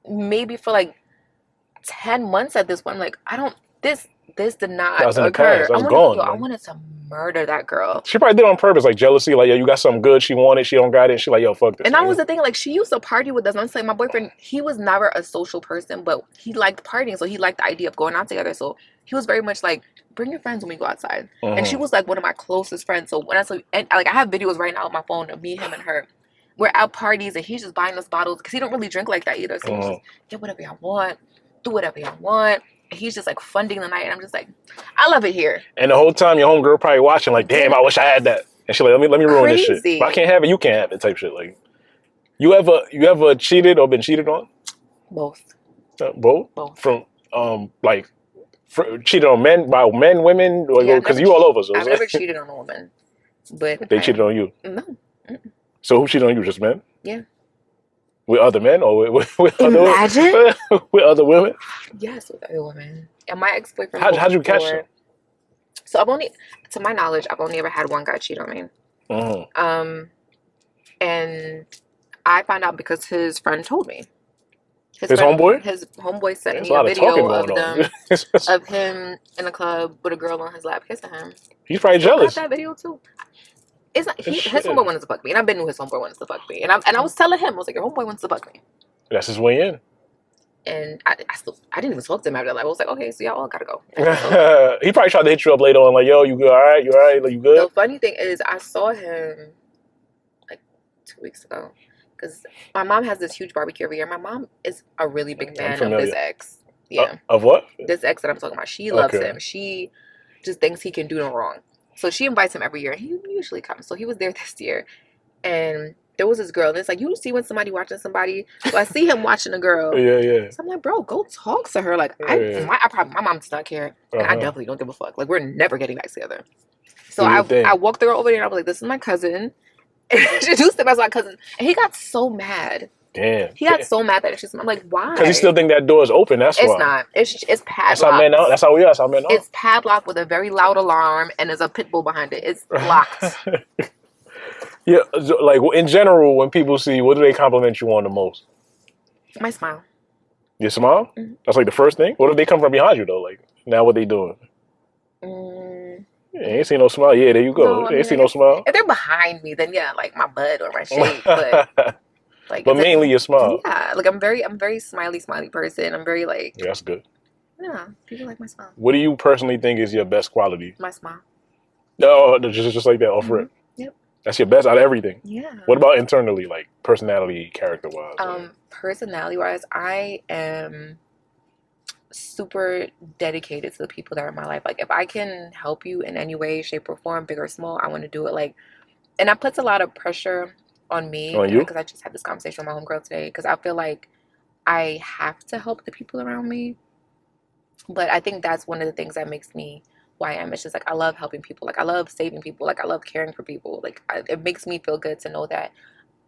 maybe for like 10 months at this point. I'm like, I don't. This did not occur. I wanted to murder that girl. She probably did it on purpose, like jealousy. Like, yo, you got something good. She wanted. She don't got it. She like, yo, fuck this. And that was the thing. Like, she used to party with us. I'm saying, my boyfriend, he was never a social person, but he liked partying, so he liked the idea of going out together. So he was very much like, bring your friends when we go outside. And she was like one of my closest friends. So when I have videos right now on my phone of me, him, and her. We're at parties, and he's just buying us bottles because he don't really drink like that either. So he's just, get whatever y'all want, do whatever y'all want. And he's just like funding the night, and I'm just like, I love it here. And the whole time, your homegirl probably watching, like, damn, I wish I had that. And she like, let me ruin this shit. Crazy. If I can't have it, you can't have it type shit. Like, you ever cheated or been cheated on? Both. Both? Both. From, like, cheated on men, women? Yeah, because you all over. So I've never cheated on a woman. But they cheated on you? No. So who cheated on you? Just men? Yeah. With other men or with Imagine? other with other women? Yes, with other women. And my ex-boyfriend. How'd you catch them? So to my knowledge, I've only ever had one guy cheat on me. Mm-hmm. And I found out because his friend told me. His homeboy sent me a video of them of him in a club with a girl on his lap kissing him. He's probably jealous. Got that video too. It's not his homeboy wants to fuck me, and I've been with his homeboy wants to fuck me, and I was telling him, I was like, your homeboy wants to fuck me. That's his way in. And I didn't even talk to him after that. I was like, okay, so y'all all gotta go. He probably tried to hit you up later on, like, yo, you good? All right, you all right? Like, you good? The funny thing is, I saw him like 2 weeks ago because my mom has this huge barbecue every year. My mom is a really big fan of this ex. Yeah. Of what? This ex that I'm talking about. She loves him. She just thinks he can do no wrong. So she invites him every year. He usually comes. So he was there this year. And there was this girl. And it's like, you see when somebody watching somebody. So I see him watching a girl. Yeah. So I'm like, bro, go talk to her. Like, my mom does not care. And I definitely don't give a fuck. Like, we're never getting back together. So I walked the girl over there and I was like, this is my cousin. And introduced him as my cousin. And he got so mad. Damn. He got so mad that I'm like, why? Because you still think that door is open. That's why. It's not. It's padlocked. That's how men are. That's how we are. That's how men are. It's padlocked with a very loud alarm, and there's a pit bull behind it. It's locked. Yeah, like in general, when people see, what do they compliment you on the most? My smile. Your smile? Mm-hmm. That's like the first thing. What if they come from behind you though? Like now, what they doing? Yeah, ain't seen no smile. Yeah, there you go. No, ain't seen no smile. If they're behind me, then yeah, like my butt or my shape, but. Like, but mainly your smile. Yeah, like I'm very smiley person. I'm very like. Yeah, that's good. Yeah, people like my smile. What do you personally think is your best quality? My smile. No, just like that, off rip. Yep. That's your best out of everything. Yeah. What about internally, like personality, character wise? Personality wise, I am super dedicated to the people that are in my life. Like if I can help you in any way, shape, or form, big or small, I want to do it. Like, and that puts a lot of pressure on me, because I just had this conversation with my homegirl today, because I feel like I have to help the people around me. But I think that's one of the things that makes me why I am. It's just like I love helping people, like I love saving people, like I love caring for people. Like it makes me feel good to know that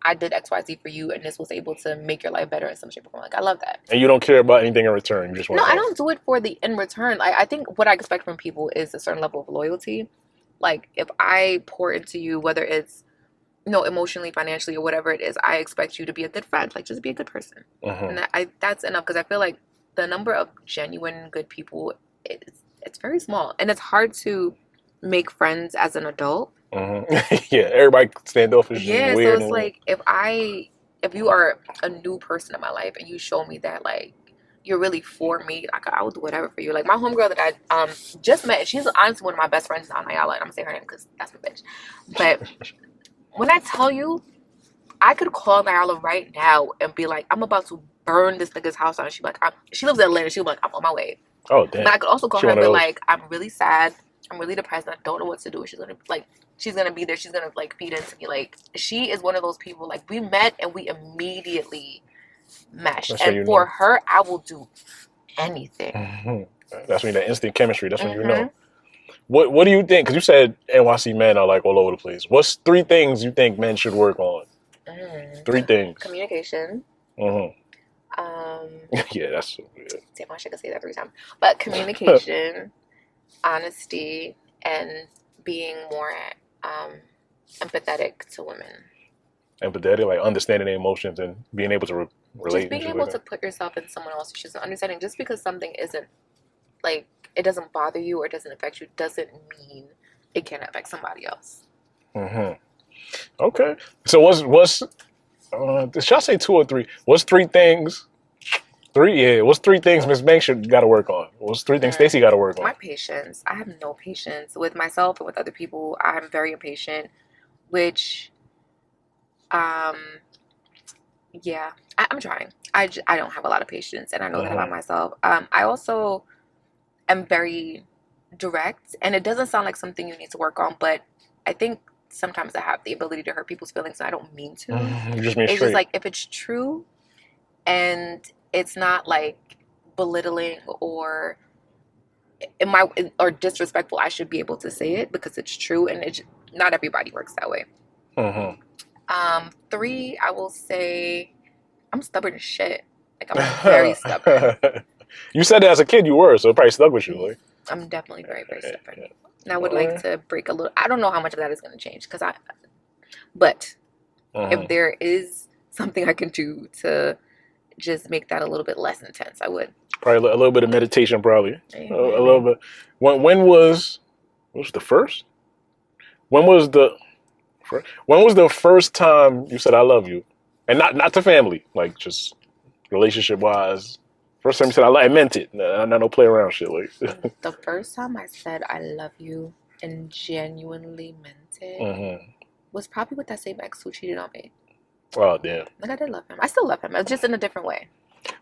I did XYZ for you and this was able to make your life better in some shape or form. Like I love that. And you don't care about anything in return. You just want I don't do it for the in return. I think what I expect from people is a certain level of loyalty. Like if I pour into you, whether it's emotionally, financially, or whatever it is, I expect you to be a good friend. Like, just be a good person. And that's enough, because I feel like the number of genuine good people, it's very small. And it's hard to make friends as an adult. Yeah, everybody standoffish. Yeah, so it's like, if you are a new person in my life and you show me that, like, you're really for me, like, I will do whatever for you. Like, my homegirl that I just met, she's honestly one of my best friends now, Diallo, and I'm going to say her name because that's my bitch. But when I tell you, I could call Diallo right now and be like, I'm about to burn this nigga's house down. She'd be like, she lives in Atlanta. She'd be like, I'm on my way. Oh, damn. But I could also call her and be like, I'm really sad. I'm really depressed. And I don't know what to do. She's going to be there. She's going to, like, feed into me. Like, she is one of those people, like, we met and we immediately meshed. And for her, I will do anything. That's when that instant chemistry. That's when you know. What do you think? Because you said NYC men are like all over the place. What's 3 things you think men should work on? 3 things. Communication. Yeah, that's so good. Damn, I should say that 3 times. But communication, honesty, and being more empathetic to women. Empathetic, like understanding their emotions and being able to relate. Just being able to put yourself in someone else's shoes and understanding just because something isn't, like, it doesn't bother you or it doesn't affect you doesn't mean it can't affect somebody else. Okay. So what's should I say 2 or 3? What's 3 things? 3, yeah. What's 3 things Miss Banks got to work on? What's 3 things Stacy got to work on? My patience. I have no patience with myself and with other people. I'm very impatient, which, yeah, I'm trying. I don't have a lot of patience, and I know that about myself. I also am very direct, and it doesn't sound like something you need to work on, but I think sometimes I have the ability to hurt people's feelings and I don't mean to. You just mean It's straight. just like, if it's true and it's not like belittling or disrespectful, I should be able to say it because it's true, and not everybody works that way. 3, I will say I'm stubborn as shit. Like, I'm very stubborn. You said that as a kid you were, so it probably stuck with you. Like. I'm definitely very, very stubborn. And I would like to break a little. I don't know how much of that is going to change but if there is something I can do to just make that a little bit less intense, I would. Probably a little bit of meditation, probably. A little bit. When was the first? When was the first time you said I love you? And not to family, like just relationship wise. First time you said I meant it. No play around shit. Like the first time I said I love you and genuinely meant it was probably with that same ex who cheated on me. Oh damn! Like, I did love him. I still love him. It's just in a different way.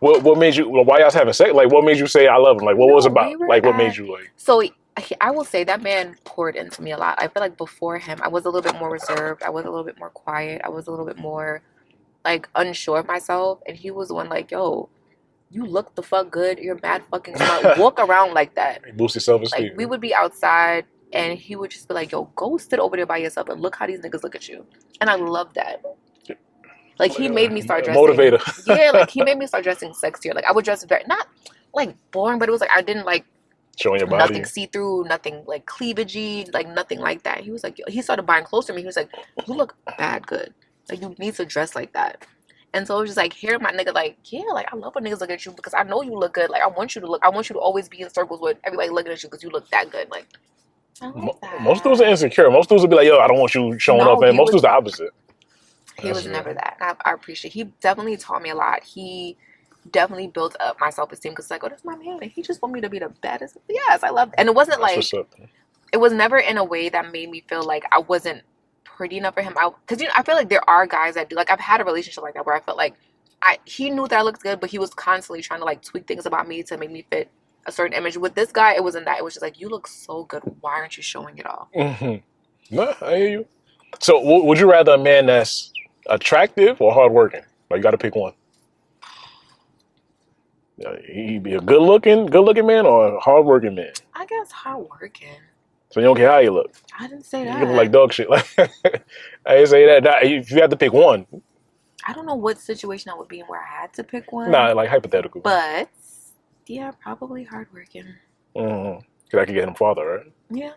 What made you? Why y'all having sex? Like, what made you say I love him? Like, what was about? Like, what made you like? So I will say that man poured into me a lot. I feel like before him, I was a little bit more reserved. I was a little bit more quiet. I was a little bit more like unsure of myself. And he was one like, yo, you look the fuck good. You're mad fucking smart. Walk around like that. Boost your self-esteem. Like, we would be outside and he would just be like, yo, go sit over there by yourself and look how these niggas look at you. And I love that. Like, he made me start dressing. Motivator. Yeah, like, he made me start dressing sexier. Like, I would dress very, not like boring, but it was like, I didn't like showing your body. Nothing see-through, nothing like cleavagey, like nothing like that. He was like, he started buying clothes to me. He was like, you look bad good. Like, you need to dress like that. And so it was just like, hearing my nigga like, yeah, like, I love when niggas look at you because I know you look good. Like, I want you to always be in circles with everybody looking at you because you look that good. Like, I like that. Most dudes are insecure. Most dudes will be like, yo, I don't want you showing up. And most dudes are the opposite. He was never that. And I appreciate. He definitely taught me a lot. He definitely built up my self-esteem because like, oh, that's my man. And he just want me to be the baddest. Yes, I love. And it wasn't like, it was never in a way that made me feel like I wasn't pretty enough for him. Because I feel like there are guys that do. Like, I've had a relationship like that where I felt like he knew that I looked good, but he was constantly trying to like tweak things about me to make me fit a certain image. With this guy, it wasn't that. It was just like, you look so good. Why aren't you showing it all? No, I hear you. So would you rather a man that's attractive or hardworking? Like, you got to pick one. He'd be a good looking man or a hardworking man? I guess hardworking. So you don't care how you look? I didn't say that. You look like dog shit. Like, I didn't say that. Nah, if you had to pick one. I don't know what situation I would be in where I had to pick one. Nah, like hypothetical. But, yeah, probably hardworking. Because I could get him farther, right? Yeah.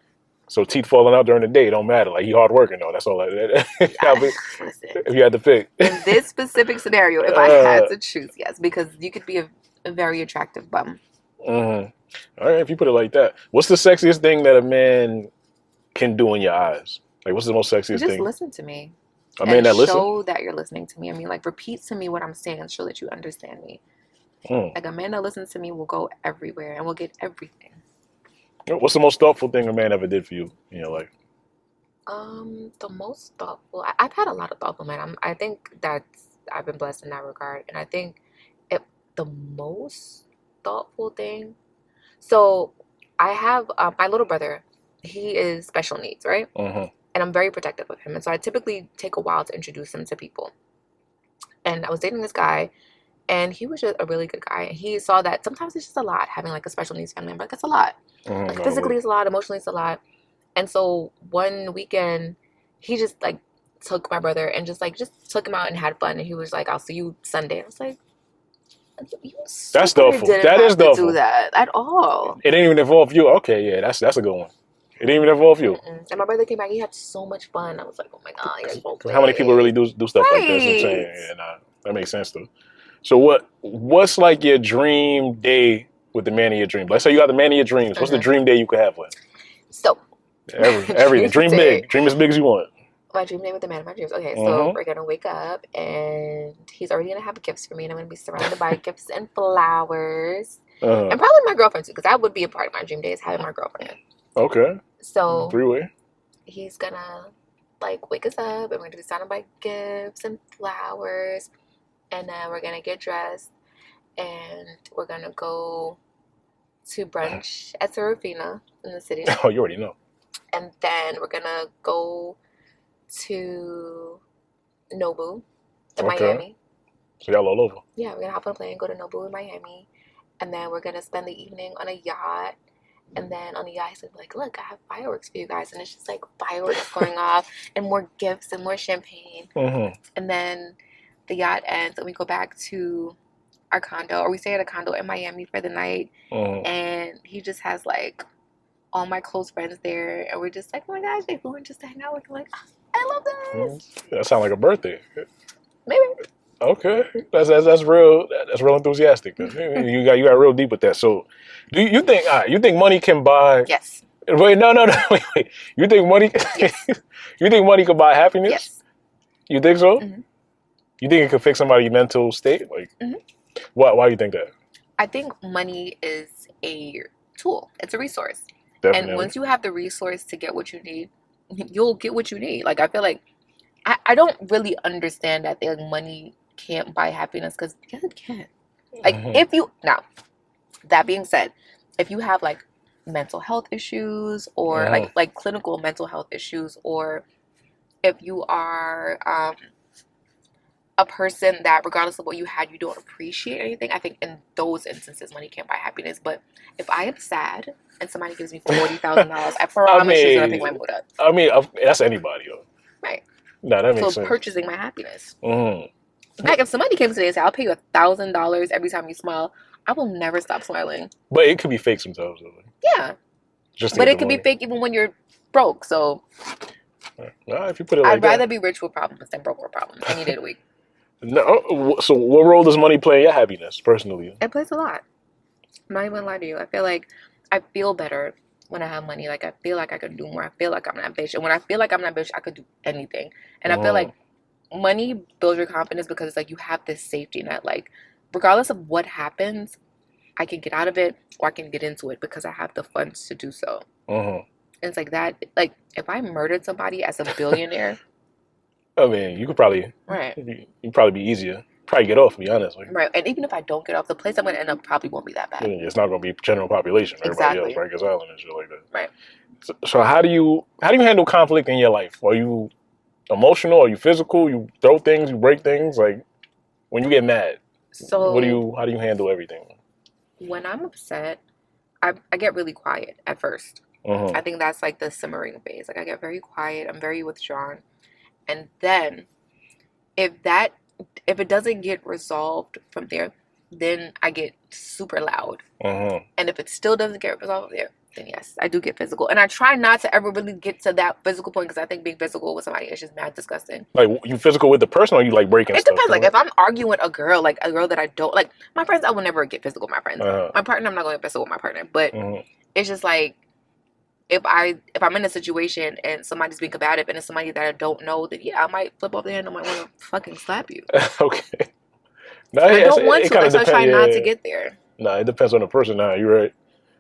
So teeth falling out during the day don't matter. Like, he hardworking though. That's all. Listen, if you had to pick. In this specific scenario, if I had to choose, yes, because you could be a very attractive bum. All right, if you put it like that. What's the sexiest thing that a man can do in your eyes? Like, what's the most sexiest thing? Just listen to me. A man that listens? Show that you're listening to me. I mean, like, repeat to me what I'm saying and show that you understand me. Like, a man that listens to me will go everywhere and will get everything. What's the most thoughtful thing a man ever did for you in your life? The most thoughtful. I've had a lot of thoughtful men. I think that I've been blessed in that regard, and I think the most thoughtful thing. So I have my little brother. He is special needs, right? And I'm very protective of him, and so I typically take a while to introduce him to people. And I was dating this guy, and he was just a really good guy. And he saw that sometimes it's just a lot having like a special needs family member. Like, it's a lot. Like, physically it's a lot, emotionally it's a lot. And so one weekend, he just like took my brother and just took him out and had fun. And he was like, "I'll see you Sunday." I was like, "That's thoughtful. That is thoughtful. Do that at all. It didn't even involve you. Okay, yeah, that's a good one. It didn't even involve you." And my brother came back. He had so much fun. I was like, "Oh my god, you're so good." How many people really do stuff like that? That's what I'm saying. Yeah, nah, that makes sense though. So what's like your dream day with the man of your dreams? Let's say you got the man of your dreams. What's the dream day you could have with? So everything. Dream big. Dream as big as you want. My dream day with the man of my dreams. Okay, so we're gonna wake up and he's already gonna have gifts for me, and I'm gonna be surrounded by gifts and flowers, and probably my girlfriend too, because that would be a part of my dream day is having my girlfriend. Okay. So 3-way. He's gonna like wake us up, and we're gonna be surrounded by gifts and flowers, and then we're gonna get dressed, and we're gonna go to brunch at Serafina in the city. Oh, you already know. And then we're gonna go to Nobu in Okay. Miami. So y'all all over. Yeah, we're gonna hop on a plane, go to Nobu in Miami, and then we're gonna spend the evening on a yacht. And then on the yacht, he's like, "Look, I have fireworks for you guys," and it's just like fireworks going off, and more gifts and more champagne. And then the yacht ends, and we go back to our condo, or we stay at a condo in Miami for the night. And he just has like all my close friends there, and we're just like, "Oh my gosh, they flew in just to hang out with." We're like, oh, "I love this." That sounds like a birthday. Maybe. Okay, that's real. That's real enthusiastic. You got real deep with that. So, do you think you think money can buy? Yes. Wait, no. Wait. You think money? Yes. You think money can buy happiness? Yes. You think so? Mm-hmm. You think it could fix somebody's mental state? Like, why do you think that? I think money is a tool. It's a resource. Definitely. And once you have the resource to get what you need, you'll get what you need. Like, I feel like I don't really understand that like money can't buy happiness, because yes, it can. Like, if you now, that being said, if you have like mental health issues, or like clinical mental health issues, or if you are a person that regardless of what you had, you don't appreciate anything, I think in those instances money can't buy happiness. But if I am sad and somebody gives me $40,000, I promise she's gonna pick my mood up. I mean, that's anybody, though. Right. No, that makes sense. Purchasing my happiness. In fact, if somebody came today and said, "I'll pay you $1,000 every time you smile," I will never stop smiling. But it could be fake sometimes, though. Yeah. But it could be fake even when you're broke. So if you put it like I'd rather be rich with problems than broke with problems any day of the week. No. So what role does money play in your happiness, personally? It plays a lot. I'm not even gonna lie to you. I feel like I feel better when I have money. Like, I feel like I could do more. I feel like I'm that bitch. And when I feel like I'm that bitch, I could do anything. And I feel like money builds your confidence, because it's like you have this safety net. Like, regardless of what happens, I can get out of it, or I can get into it, because I have the funds to do so. And it's like that. Like, if I murdered somebody as a billionaire, I mean, you could probably you'd probably be easier. Probably get off, to be honest. Right. And even if I don't get off, the place I'm gonna end up probably won't be that bad. It's not gonna be general population. Everybody else, Rikers Island and shit like that. Right. So how do you handle conflict in your life? Are you emotional? Are you physical? You throw things, you break things. Like, when you get mad, so how do you handle everything? When I'm upset, I get really quiet at first. I think that's like the simmering phase. Like, I get very quiet. I'm very withdrawn. And then if it doesn't get resolved from there, then I get super loud. And if it still doesn't get resolved there, then yes, I do get physical. And I try not to ever really get to that physical point, because I think being physical with somebody is just mad disgusting. Like, you physical with the person, or you like breaking stuff? It depends. Like, if I'm arguing with a girl that I don't like, my friends, I will never get physical with my friends. My partner, I'm not going to get physical with my partner. But it's just like, if I'm in a situation and somebody's being combative and it's somebody that I don't know, then yeah, I might flip off the hand and I might want to fucking slap you. Okay. No, I don't want to, so I try not to get there. No, it depends on the person. Nah, you're right.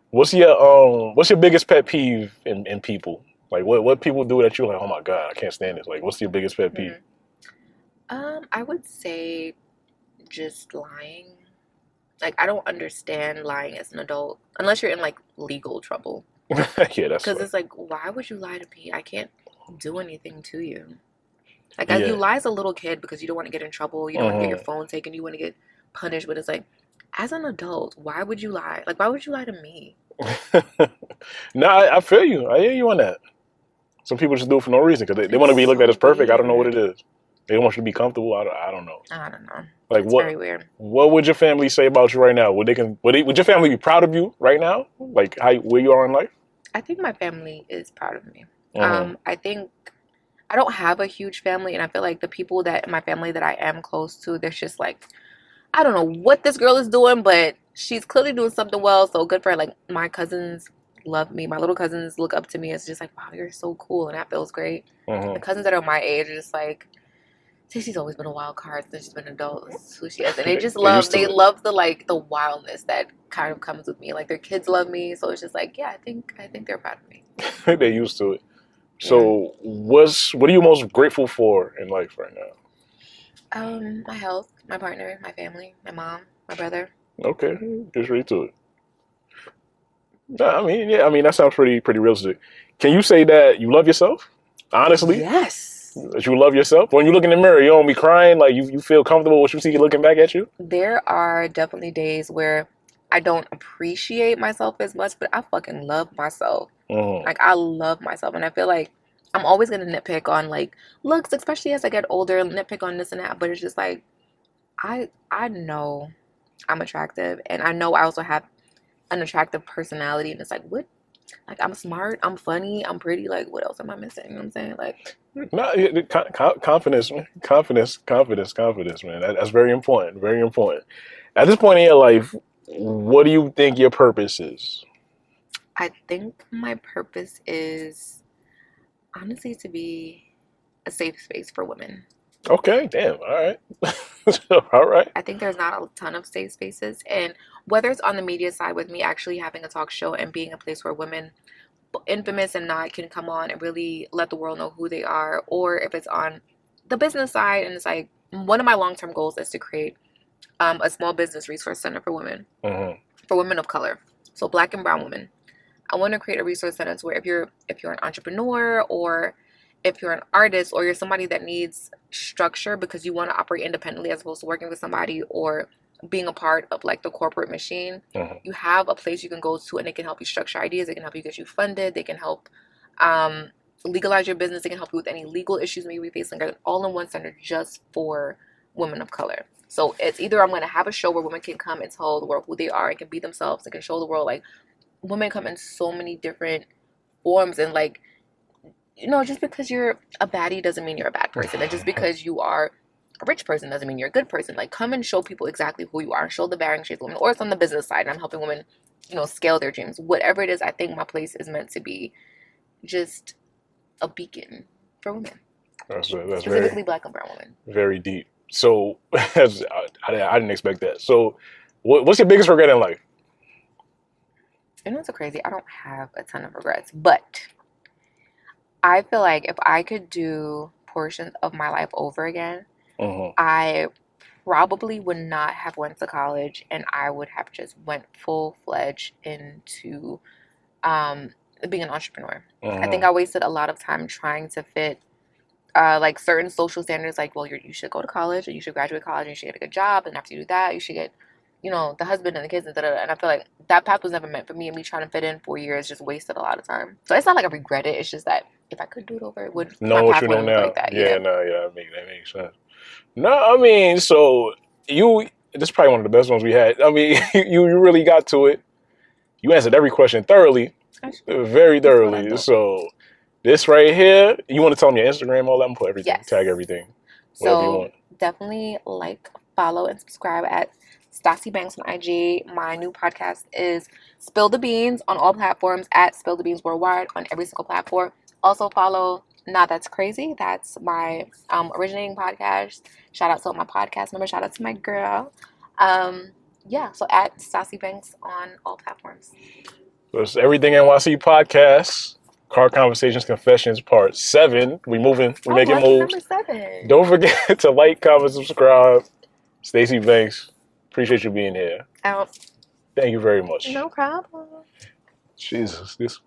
What's your biggest pet peeve in people? Like, what people do that you're like, oh my God, I can't stand this. Like, what's your biggest pet peeve? I would say just lying. Like, I don't understand lying as an adult, unless you're in like legal trouble. Yeah, that's because it's like, why would you lie to me? I can't do anything to you. Like, you lie as a little kid because you don't want to get in trouble. You don't want to get your phone taken. You want to get punished. But it's like, as an adult, why would you lie? Like, why would you lie to me? No, I feel you. I hear you on that. Some people just do it for no reason, because they want to be looked at as perfect. I don't know what it is. They want you to be comfortable. I don't know. I don't know. Like, it's very weird. What would your family say about you right now? Would your family be proud of you right now? Like, where you are in life? I think my family is proud of me. I think I don't have a huge family, and I feel like the people that in my family that I am close to, they're just like, I don't know what this girl is doing, but she's clearly doing something well, so good for her. Like, my cousins love me. My little cousins look up to me. It's just like, wow, you're so cool, and that feels great. The cousins that are my age are just like, Stacy's always been a wild card since she's been an adult. That's who she is. And they just love the wildness that kind of comes with me. Like, their kids love me, so it's just like, yeah, I think they're proud of me. They're used to it. So what are you most grateful for in life right now? My health, my partner, my family, my mom, my brother. Okay, get straight to it. I mean, that sounds pretty realistic. Can you say that you love yourself? Honestly? Yes. That you love yourself? When you look in the mirror, you don't be crying? Like, you feel comfortable with what you see looking back at you? There are definitely days where I don't appreciate myself as much, but I fucking love myself. Mm-hmm. Like, I love myself. And I feel like I'm always going to nitpick on, like, looks, especially as I get older, nitpick on this and that. But it's just like, I know I'm attractive. And I know I also have an attractive personality. And it's like, what? Like, I'm smart, I'm funny, I'm pretty. Like, what else am I missing? You know what I'm saying? Like, No, confidence, man. Confidence, man. That's very important. Very important. At this point in your life, what do you think your purpose is? I think my purpose is honestly to be a safe space for women. Okay, damn. All right. All right. I think there's not a ton of safe spaces. And whether it's on the media side with me actually having a talk show and being a place where women, infamous and not, can come on and really let the world know who they are, or if it's on the business side and it's like one of my long-term goals is to create a small business resource center for women, for women of color, so Black and brown women. I want to create a resource center where if you're an entrepreneur, or if you're an artist, or you're somebody that needs structure because you want to operate independently as opposed to working with somebody or being a part of like the corporate machine, you have a place you can go to and they can help you structure ideas, they can help you get you funded, they can help legalize your business, they can help you with any legal issues maybe facing, like an all-in-one center just for women of color. So it's either I'm going to have a show where women can come and tell the world who they are and can be themselves and can show the world like women come in so many different forms, and like, you know, just because you're a baddie doesn't mean you're a bad person, and just because you are a rich person doesn't mean you're a good person. Like, come and show people exactly who you are, show the varying shades of women. Or it's on the business side and I'm helping women, you know, scale their dreams. Whatever it is, I think my place is meant to be just a beacon for women. That's specifically very, Black and brown women. very deep. So I didn't expect that. So what's your biggest regret in life? You know what's so crazy? I don't have a ton of regrets, but I feel like if I could do portions of my life over again, I probably would not have went to college, and I would have just went full-fledged into being an entrepreneur. I think I wasted a lot of time trying to fit like certain social standards, like, well, you should go to college, and you should graduate college, and you should get a good job, and after you do that, you should get, you know, the husband and the kids, and da, da, da. And I feel like that path was never meant for me, and me trying to fit in 4 years just wasted a lot of time. So it's not like I regret it. It's just that if I could do it over, it would. Know my what path you know wouldn't look now. like that. Yeah, no, yeah, that makes sense. No, I mean, so this is probably one of the best ones we had. I mean, you really got to it. You answered every question thoroughly, very thoroughly. So this right here, you want to tell me your Instagram, all that? I'm put everything, tag everything, whatever you want. Definitely like, follow, and subscribe at Stacy Banks on IG. My new podcast is Spill the Beans on all platforms, at Spill the Beans Worldwide on every single platform. Also follow Nah That's Crazy. That's my originating podcast. Shout out to all my podcast members. Shout out to my girl. Yeah, so at Stacy Banks on all platforms. So it's Everything NYC Podcast. Car Conversations Confessions Part 7. We moving. We making moves. Number 7. Don't forget to like, comment, subscribe. Stacy Banks, appreciate you being here. Out. Thank you very much. No problem. Jesus, this